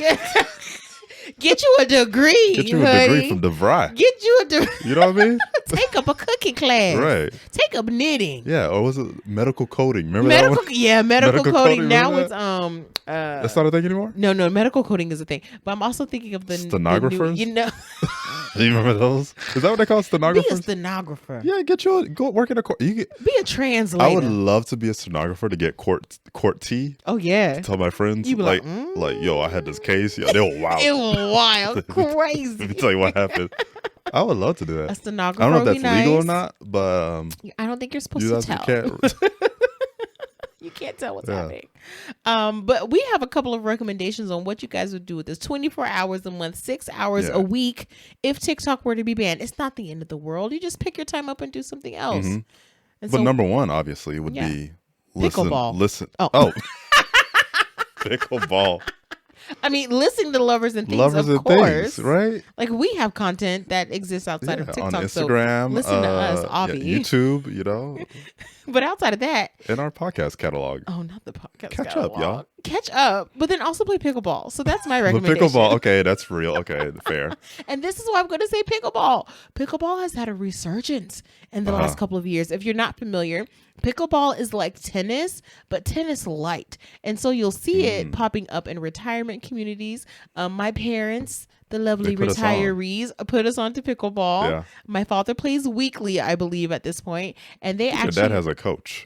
get you a degree. Get you a degree from DeVry. Get you a degree. You know what I mean? Take up a cooking class. Right. Take up knitting. Yeah, or was it medical coding? Remember that one? Yeah, medical coding. Now it's that's not a thing anymore? No, medical coding is a thing. But I'm also thinking of the stenographers. The new, Do you remember those? Is that what they call stenographers? Be a stenographer. Yeah, go work in a court. Be a translator. I would love to be a stenographer to get court tea. Oh yeah. To tell my friends, you be like, yo, I had this case. Yo, they were wild. It was wild, crazy. Let me tell you what happened. I would love to do that. A stenographer. I don't know if that's legal or nice. not, but I don't think you're supposed to tell. You can't tell what's happening. But we have a couple of recommendations on what you guys would do with this. 24 hours a month, 6 hours a week. If TikTok were to be banned, it's not the end of the world. You just pick your time up and do something else. Mm-hmm. But number one, obviously, would be Pickleball. Listen. Oh. Pickleball. I mean, listening to Lovers and Things, of course. Right? Like, we have content that exists outside of TikTok. On Instagram. So listen to us, obviously. YouTube, you know. But outside of that. In our podcast catalog. Oh, not the podcast Catch catalog. up, y'all. Catch up. But then also play pickleball. So that's my recommendation. Pickleball. Okay, that's real. Okay, fair. And this is why I'm going to say pickleball. Pickleball has had a resurgence in the last couple of years. If you're not familiar, pickleball is like tennis, but tennis light. And so you'll see it popping up in retirement communities. My parents, the lovely retirees, put us onto pickleball. Yeah. My father plays weekly, I believe, at this point. And they actually... Your dad has a coach.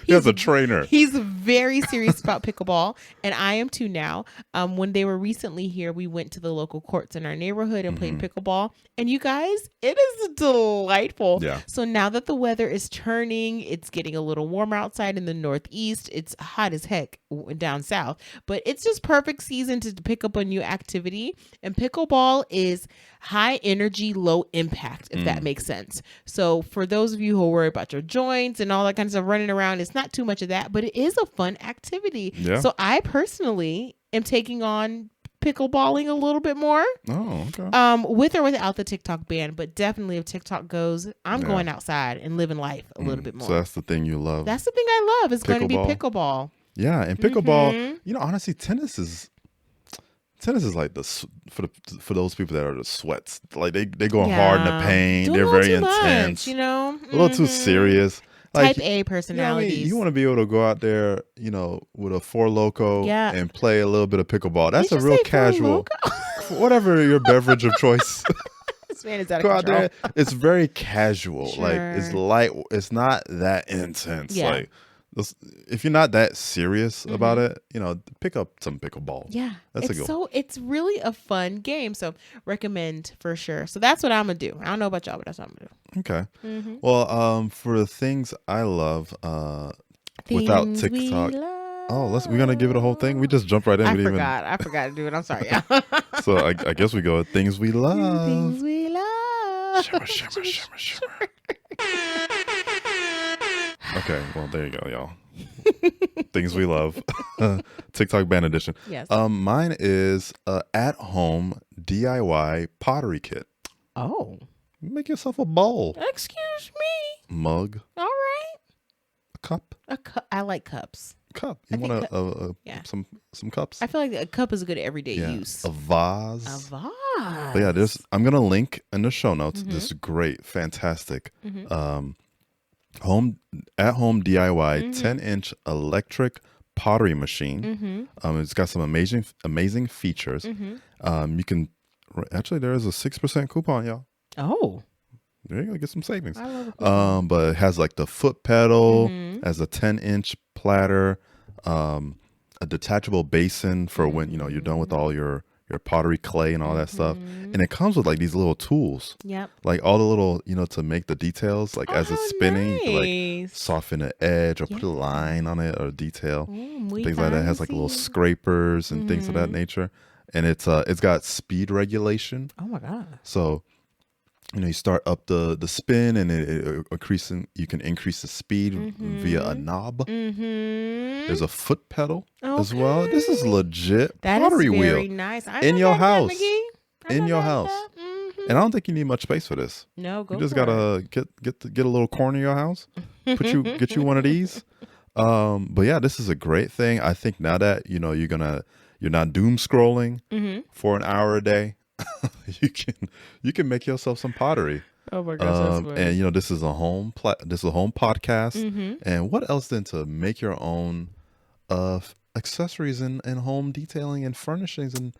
He has a trainer. He's very serious about pickleball, and I am too now. When they were recently here, we went to the local courts in our neighborhood and played pickleball. And you guys, it is delightful. Yeah. So now that the weather is turning, it's getting a little warmer outside in the Northeast. It's hot as heck down south, but it's just perfect season to pick up a new activity. And pickleball is high energy, low impact, if that makes sense. So for those of you who are worried about your joints and all that kind of stuff running around, it's not too much of that, but it is a fun activity. Yeah. So I personally am taking on pickleballing a little bit more. Oh, okay. With or without the TikTok ban, but definitely if TikTok goes, I'm going outside and living life a little bit more. So that's the thing you love. That's the thing I love. It's going to be pickleball. Yeah, and pickleball, you know, honestly, tennis is like for those people that are the sweats. Like they go hard in the paint. They're very intense. Much, you know, a little too serious. Like, Type A personalities. You know, you want to be able to go out there, you know, with a Four Loko and play a little bit of pickleball. That's a real casual, whatever your beverage of choice. This man is out of go control. out there. It's very casual. Sure. Like it's light. It's not that intense. Yeah. Like if you're not that serious about it, pick up some pickleball. Yeah. That's a good one. It's really a fun game. So recommend for sure. So that's what I'm going to do. I don't know about y'all, but that's what I'm going to do. Okay. Mm-hmm. Well, for the things I love, without Things TikTok. we love. Oh, we're gonna give it a whole thing. We just jump right in. I forgot to do it. I'm sorry. So I guess we go with things we love. Things we love. Shimmer. Okay, well there you go, y'all. Things we love. TikTok ban edition. Yes. Mine is at home DIY pottery kit. Oh. Make yourself a bowl. Excuse me. Mug. All right. A cup. I like cups. Cup. You want some cups? I feel like a cup is a good everyday Yeah. use. A vase. A vase. But yeah, I'm gonna link in the show notes this great, fantastic home DIY 10-inch electric pottery machine. It's got some amazing features. You can actually, there is a 6% coupon, y'all. Oh. There you go, get some savings. I love a coupon. But it has like the foot pedal, has a 10-inch platter, a detachable basin for when you're done with all your pottery clay and all that stuff. And it comes with like these little tools. Yep. Like all the little, to make the details, like as it's spinning, you can, like nice. soften the edge or put a line on it or detail. Things like that. It has like little fancy. scrapers and things of that nature. And it's got speed regulation. Oh my God. So you start up the spin and it increasing. You can increase the speed via a knob. There's a foot pedal as well. This is legit pottery wheel. Very nice. In your house. In your house. And I don't think you need much space for this. No, go. You just for gotta get a little corner in your house. Get you one of these. But yeah, this is a great thing. I think now that you're not doom scrolling for an hour a day. you can make yourself some pottery. Oh my gosh, that's funny. And this is a home podcast. And what else than to make your own accessories and home detailing and furnishings and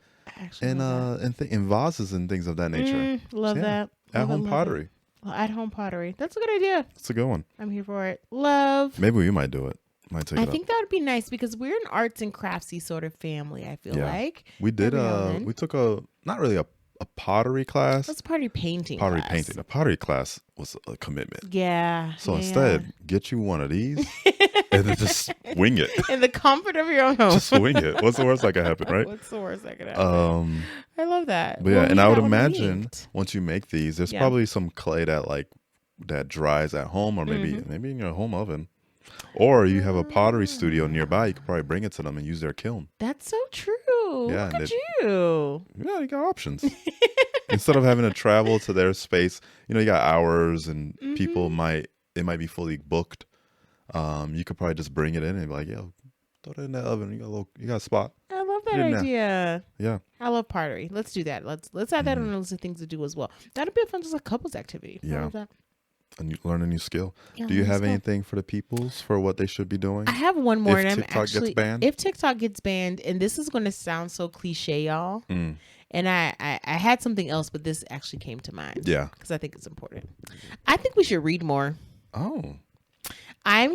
vases and things of that nature. Love that. At home pottery. At home pottery. That's a good idea. It's a good one. I'm here for it. Love. Maybe we might do it. Might take it I up. think that would be nice because we're an arts and craftsy sort of family, I feel like. We did we took not really a pottery class. That's pottery painting. Painting. A pottery class was a commitment. Yeah. So instead, get you one of these and then just wing it. In the comfort of your own home. Just wing it. What's the worst that could happen, right? What's the worst that could happen? I love that. But yeah, and I would imagine once you make these, there's probably some clay that dries at home, or maybe in your home oven. Or you have a pottery studio nearby. You could probably bring it to them and use their kiln. That's so true. Yeah, Look at you. Yeah, you got options. Instead of having to travel to their space, you got hours and people might be fully booked. You could probably just bring it in and be like, yo, throw it in that oven. You got a spot. I love that idea. Yeah. I love pottery. Let's do that. Let's add that on the list of things to do as well. That'd be a fun, just a couples activity. Yeah. I love that. Learn a new skill. Yeah, do you have anything for the peoples for what they should be doing? I have one more. If TikTok gets banned? If TikTok gets banned, and this is going to sound so cliche, y'all. And I had something else, but this actually came to mind. Yeah. Because I think it's important. I think we should read more. Oh. I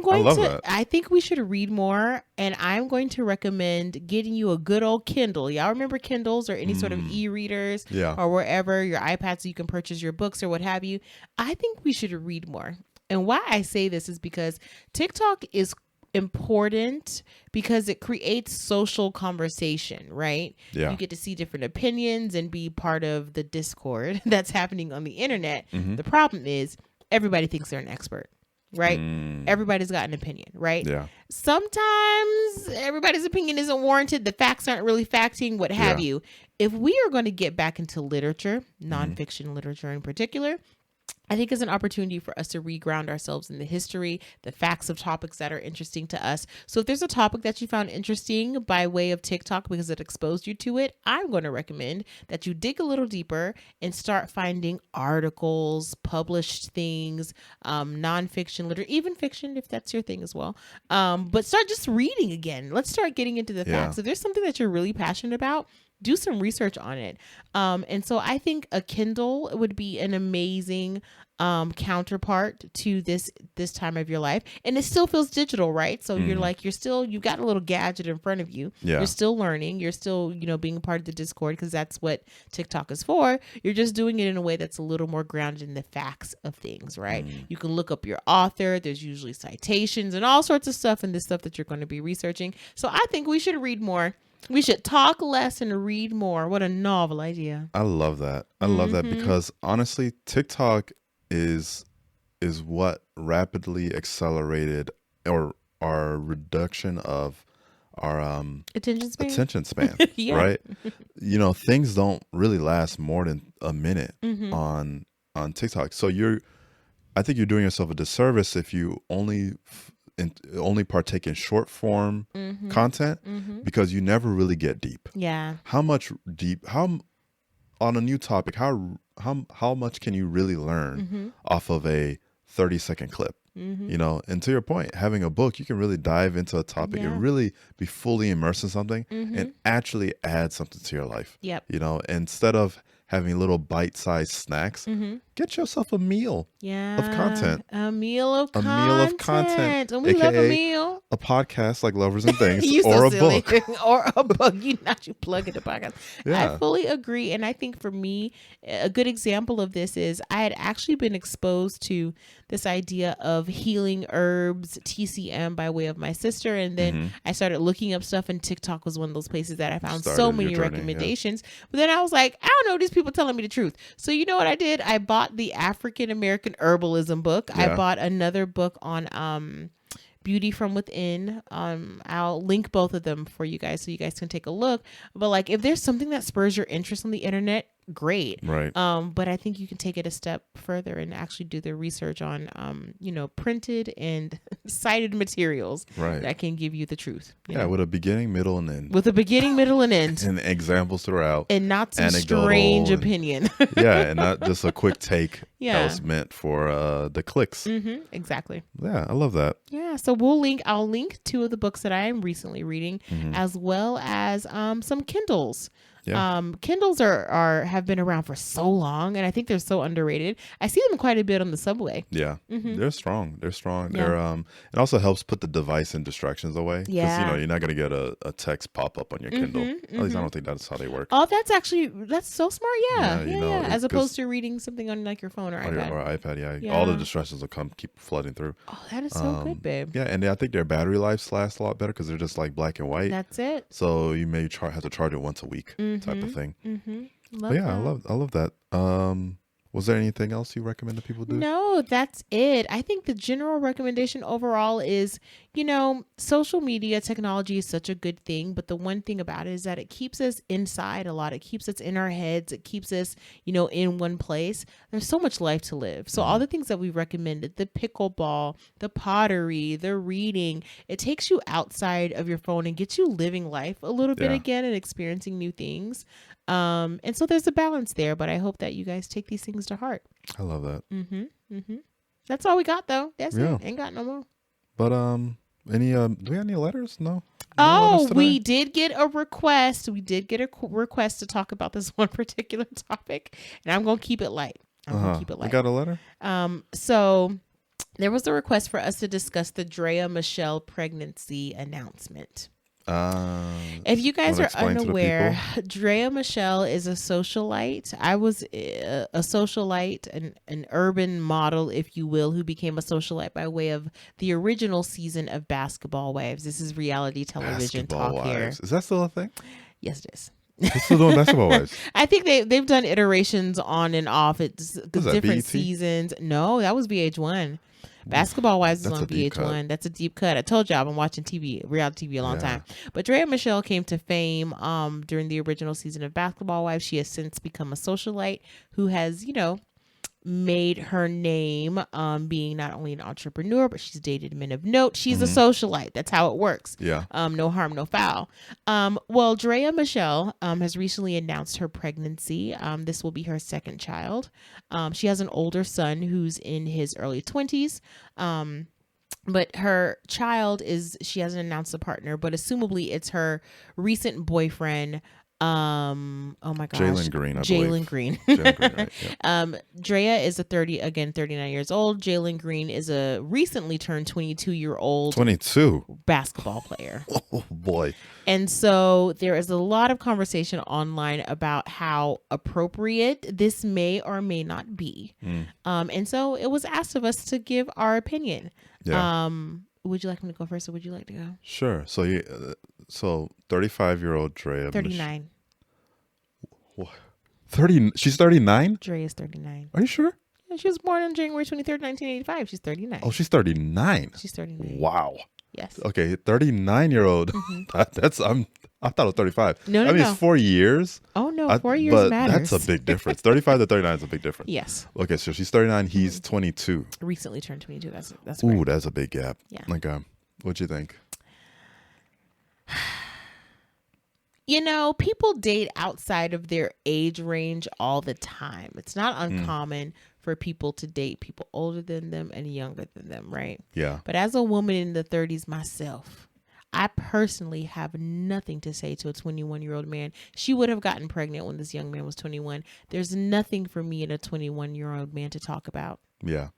think we should read more, and I'm going to recommend getting you a good old Kindle. Y'all remember Kindles or any sort of e-readers or wherever your iPad so you can purchase your books or what have you. I think we should read more. And why I say this is because TikTok is important because it creates social conversation, right? Yeah. You get to see different opinions and be part of the discord that's happening on the internet. The problem is everybody thinks they're an expert. Right? Everybody's got an opinion, right? Yeah. Sometimes everybody's opinion isn't warranted. The facts aren't really facting, what have you. If we are going to get back into literature, nonfiction literature in particular, I think it's an opportunity for us to reground ourselves in the history, the facts of topics that are interesting to us. So if there's a topic that you found interesting by way of TikTok because it exposed you to it, I'm going to recommend that you dig a little deeper and start finding articles, published things, nonfiction, literature, even fiction, if that's your thing as well. But start just reading again. Let's start getting into the facts. If there's something that you're really passionate about, do some research on it. And so I think a Kindle would be an amazing counterpart to this time of your life, and it still feels digital, right? So you've got a little gadget in front of you. Yeah. You're still learning. You're still, being a part of the Discord, because that's what TikTok is for. You're just doing it in a way that's a little more grounded in the facts of things, right? You can look up your author. There's usually citations and all sorts of stuff in this stuff that you're going to be researching. So I think we should read more. We should talk less and read more. What a novel idea. I love that. I love that because honestly, TikTok is what rapidly accelerated our reduction of our attention span. Yeah. Right? Things don't really last more than a minute on TikTok. So I think you're doing yourself a disservice if you only partake in short form content because you never really get deep. Yeah. How on a new topic, how much can you really learn off of a 30-second clip? And to your point, having a book, you can really dive into a topic and really be fully immersed in something and actually add something to your life. Yep. Instead of having little bite-sized snacks, get yourself a meal of content. A meal of content. And we AKA love a meal. A podcast like Lovers and Things or a book. Or a book. You plug in the podcast. Yeah. I fully agree. And I think for me, a good example of this is I had actually been exposed to this idea of healing herbs, TCM, by way of my sister. And then I started looking up stuff, and TikTok was one of those places that I found so many recommendations. Yeah. But then I was like, I don't know, these people telling me the truth. So you know what I did? I bought the African American Herbalism book. Yeah. I bought another book on Beauty from Within. I'll link both of them for you guys so you guys can take a look. But if there's something that spurs your interest on the internet, great. Right. But I think you can take it a step further and actually do the research on printed and cited materials that can give you the truth. With a beginning, middle, and end. With a beginning, middle, and end. And examples throughout. And not some strange opinion. And not just a quick take that was meant for the clicks. Exactly. Yeah, I love that. Yeah, so I'll link 2 of the books that I am recently reading, as well as some Kindles. Yeah. Kindles have been around for so long, and I think they're so underrated. I see them quite a bit on the subway. Yeah. They're strong. Yeah. They're it also helps put the device and distractions away. Yeah. Because you're not going to get a text pop up on your Kindle. At least I don't think that's how they work. Oh, that's so smart. Yeah. As opposed to reading something on your phone or iPad. Or iPad, yeah. All the distractions will keep flooding through. Oh, that is so good, babe. Yeah, and I think their battery lives last a lot better because they're just black and white. That's it. So you may have to charge it once a week. Type of thing. Love that. I love that. Was there anything else you recommend that people do? No, that's it. I think the general recommendation overall is, social media technology is such a good thing, but the one thing about it is that it keeps us inside a lot. It keeps us in our heads. It keeps us, in one place. There's so much life to live. So all the things that we recommended, the pickleball, the pottery, the reading, it takes you outside of your phone and gets you living life a little bit again and experiencing new things. And so there's a balance there, but I hope that you guys take these things to heart. I love that. That's all we got though. That's it. Ain't got no more. But do we have any letters? No. We did get a request. We did get a request to talk about this one particular topic, and I'm gonna keep it light. We got a letter. So there was a request for us to discuss the Draya Michele pregnancy announcement. If you guys are unaware, Draya Michele is a socialite. I was a socialite, an urban model, if you will, who became a socialite by way of the original season of Basketball Wives. This is reality television talk here. Is that still a thing? Yes, it is. They're still doing Basketball Wives. I think they've done iterations on and off. It's different BET? Seasons. No, that was VH1. Basketball Wives is on VH1. That's a deep cut. I told you I've been watching reality TV a long time. But Draya Michele came to fame during the original season of Basketball Wives. She has since become a socialite who has, made her name being not only an entrepreneur, but she's dated men of note. She's a socialite. That's how it works. Yeah. No harm, no foul. Well, Draya Michele has recently announced her pregnancy. This will be her second child. She has an older son who's in his early 20s. But her child she hasn't announced a partner, but assumably it's her recent boyfriend, Oh my gosh. Jalen Green, I believe. Jalen Green. Jalen Green, right? Yeah. Draya is 39 years old. Jalen Green is a recently turned 22-year-old 22 basketball player. Oh boy. And so there is a lot of conversation online about how appropriate this may or may not be. And so it was asked of us to give our opinion. Yeah. Would you like me to go first, or would you like to go? Sure. So so 35-year-old Draya. 39. 30. She's 39. Draya is 39. Are you sure? Yeah, she was born on January 23rd, 1985. She's 39. Oh, she's 39. She's 39. Wow. Yes. Okay, 39-year-old. That's I thought it was 35. No, I mean, it's 4 years. Oh no, 4 years but matters. That's a big difference. 35 to 39 is a big difference. Yes. Okay, so she's 39. He's 22. Recently turned 22. That's Ooh, great. that's a big gap. Yeah. Okay, what'd you think? You know, people date outside of their age range all the time. It's not uncommon for people to date people older than them and younger than them, right? Yeah. But as a woman in the 30s myself, I personally have nothing to say to a 21-year-old man. She would have gotten pregnant when this young man was 21. There's nothing for me and a 21-year-old man to talk about. Yeah.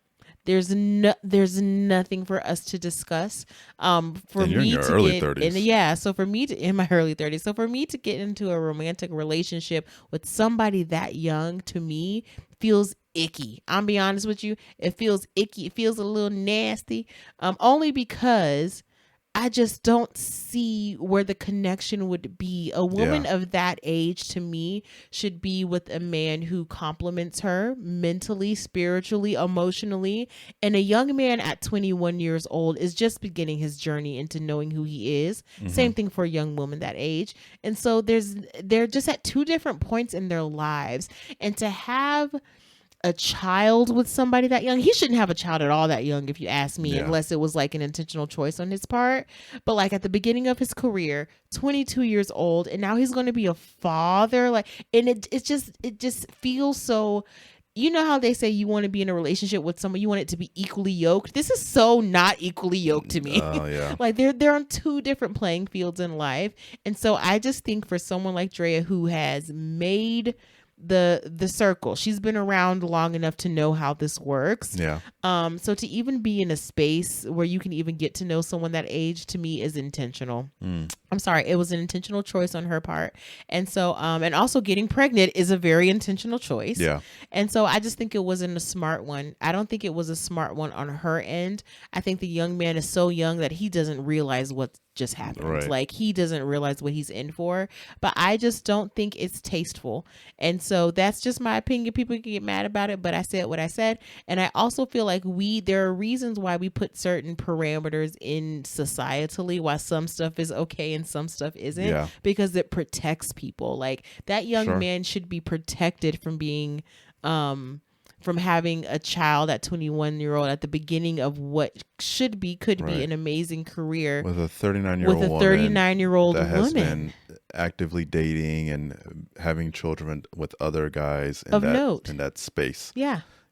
There's nothing for us to discuss. For and you're me in your to early get 30s. so for me to in my early 30s, so for me to get into a romantic relationship with somebody that young, to me feels icky. I'm be honest with you, it feels icky. It feels a little nasty. Only because I just don't see where the connection would be. A woman of that age, to me, should be with a man who compliments her mentally, spiritually, emotionally. And a young man at 21 years old is just beginning his journey into knowing who he is. Same thing for a young woman that age. And so they're just at two different points in their lives. And to have a child with somebody that young, he shouldn't have a child at all that young, if you ask me, unless it was like an intentional choice on his part. But like at the beginning of his career, 22 years old, and now he's going to be a father, like, and it just feels so. You know how they say you want to be in a relationship with someone, you want it to be equally yoked. This is so not equally yoked to me. Oh yeah. Like they're on two different playing fields in life. And so I just think for someone like Draya, who has made the circle, she's been around long enough to know how this works. Yeah. So to even be in a space where you can even get to know someone that age, to me, is intentional. I'm sorry, it was an intentional choice on her part. And so and also getting pregnant is a very intentional choice. Yeah. And so I just think it wasn't a smart one. I don't think it was a smart one on her end. I think the young man is so young that he doesn't realize what just happened. Right. Like he doesn't realize what he's in for. But I just don't think it's tasteful. And so that's just my opinion. People can get mad about it, but I said what I said. And I also feel like there are reasons why we put certain parameters in societally, why some stuff is okay and some stuff isn't, because it protects people. Like that young man should be protected from being from having a child at 21-year-old at the beginning of what could be an amazing career with a 39-year-old that has been actively dating and having children with other guys in that space.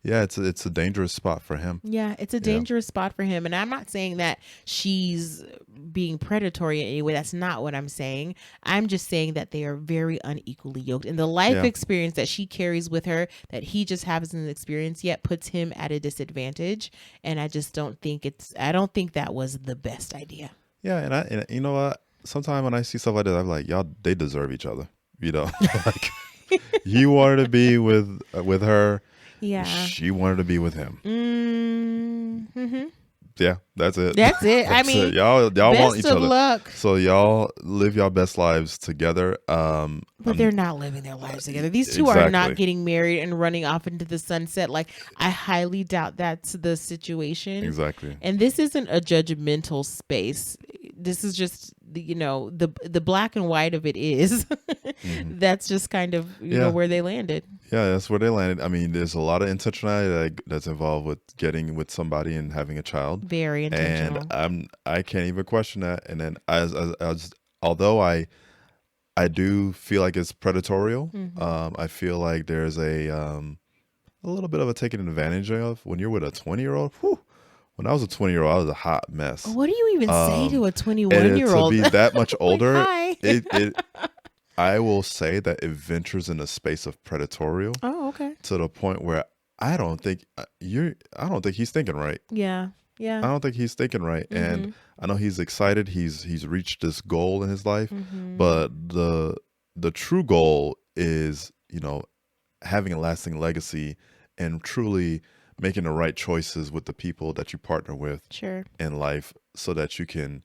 Yeah, it's a dangerous spot for him. Yeah, it's a dangerous spot for him. And I'm not saying that she's being predatory in any way. That's not what I'm saying. I'm just saying that they are very unequally yoked. And the life experience that she carries with her that he just hasn't experienced yet puts him at a disadvantage. And I just don't think that was the best idea. Yeah, and you know what? Sometimes when I see stuff like that, I'm like, y'all, they deserve each other. You know, like he wanted to be with her. Yeah. She wanted to be with him. Mm-hmm. Yeah, that's it. That's it. I mean, y'all want each other. Luck. So y'all live y'all best lives together. But they're not living their lives together. These two are not getting married and running off into the sunset. Like, I highly doubt that's the situation. Exactly. And this isn't a judgmental space. This is just, the black and white of it is. That's just kind of where they landed. Yeah, that's where they landed. I mean, there's a lot of intentionality that's involved with getting with somebody and having a child. Very intentional. And I can't even question that. And then although I do feel like it's predatorial, I feel like there's a little bit of a taking advantage of when you're with a 20-year-old. When I was a 20-year-old, I was a hot mess. What do you even say to a 21-year-old? To be that much older, Hi. I will say that it ventures in a space of predatorial. Oh, okay. To the point where I don't think he's thinking right. Yeah. Yeah. I don't think he's thinking right. And I know he's excited. He's reached this goal in his life, but the true goal is, having a lasting legacy and truly making the right choices with the people that you partner with in life so that you can,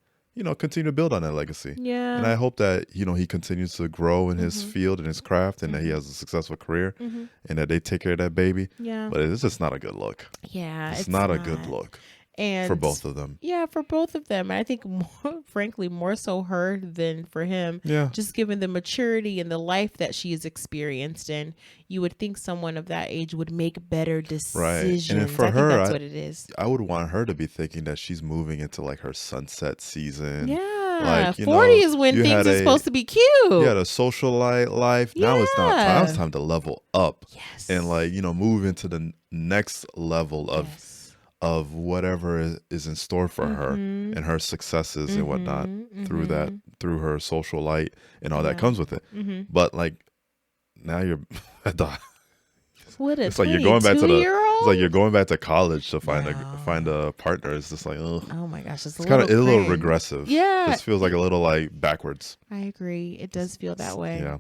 continue to build on that legacy. Yeah. And I hope that, he continues to grow in his field and his craft and that he has a successful career and that they take care of that baby. Yeah. But it's just not a good look. Yeah. It's not a good look. And for both of them. Yeah, for both of them. And I think, frankly, more so her than for him. Yeah. Just given the maturity and the life that she has experienced. And you would think someone of that age would make better decisions. Right. And for her, think that's what it is. I would want her to be thinking that she's moving into like her sunset season. Yeah. 40 is when things are supposed to be cute. Yeah, the social life. Yeah. Now it's not time. Now it's time to level up. Yes. And move into the next level of whatever is in store for her and her successes and whatnot through her social light and all that comes with it. But now you're at the it's like you're going back to it's like you're going back to college to find a partner. It's just like, ugh. Oh my gosh, it's a little regressive. Yeah, this feels like a little backwards. I agree. It does feel that way. Yeah.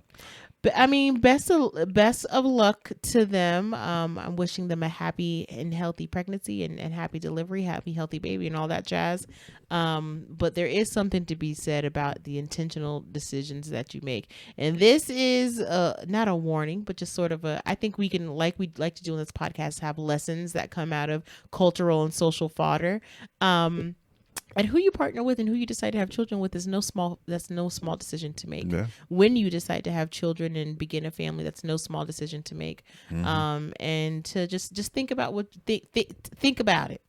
But I mean, best of luck to them. I'm wishing them a happy and healthy pregnancy and happy delivery, happy, healthy baby and all that jazz. But there is something to be said about the intentional decisions that you make. And this is not a warning, but just sort of I think we can, like we like to do on this podcast, have lessons that come out of cultural and social fodder. And who you partner with and who you decide to have children with is no small decision to make. Yeah. When you decide to have children and begin a family, that's no small decision to make. And to just think about think about it.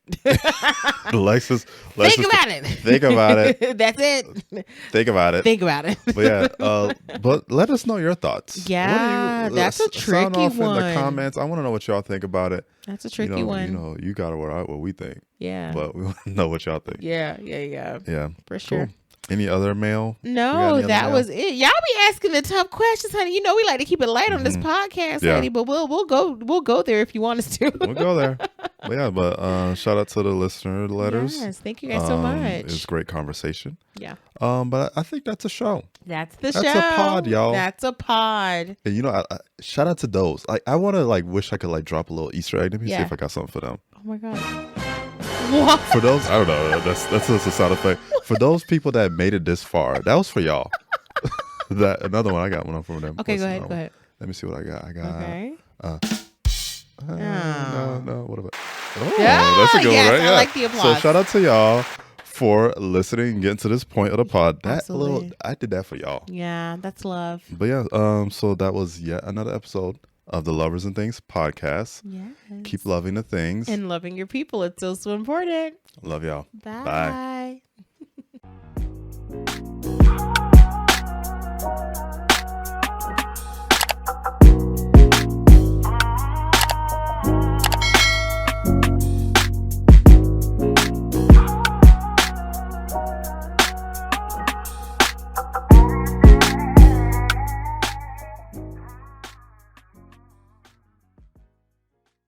Lexus, think about it. Think about it. That's it. Think about it. Think about it. But yeah, but let us know your thoughts. Yeah, that's a tricky sound off one. In the comments. I want to know what y'all think about it. That's a tricky one. You got to work out what we think. Yeah. But we want to know what y'all think. Yeah. Yeah. For sure. Cool. Any other mail? No, that was it. Y'all be asking the tough questions, honey. We like to keep it light on this podcast, honey. But we'll go there if you want us to. We'll go there. But shout out to the listener letters. Yes, thank you guys so much. It was a great conversation. Yeah. But I think that's a show. That's the show. That's a pod, y'all. That's a pod. And I shout out to those. I want to wish I could drop a little Easter egg. Let me see if I got something for them. Oh my god. What? For those, I don't know. That's just a sound effect. For those people that made it this far, that was for y'all. That another one. I got one from them. Okay, go ahead. Let me see what I got. Okay. No. What about? Oh, that's a good one, right? I like the applause. So shout out to y'all for listening and getting to this point of the pod. I did that for y'all. Yeah, that's love. But yeah, so that was yet another episode of the Lovers and Things podcast. Yes. Keep loving the things. And loving your people. It's so important. Love y'all. Bye. Bye.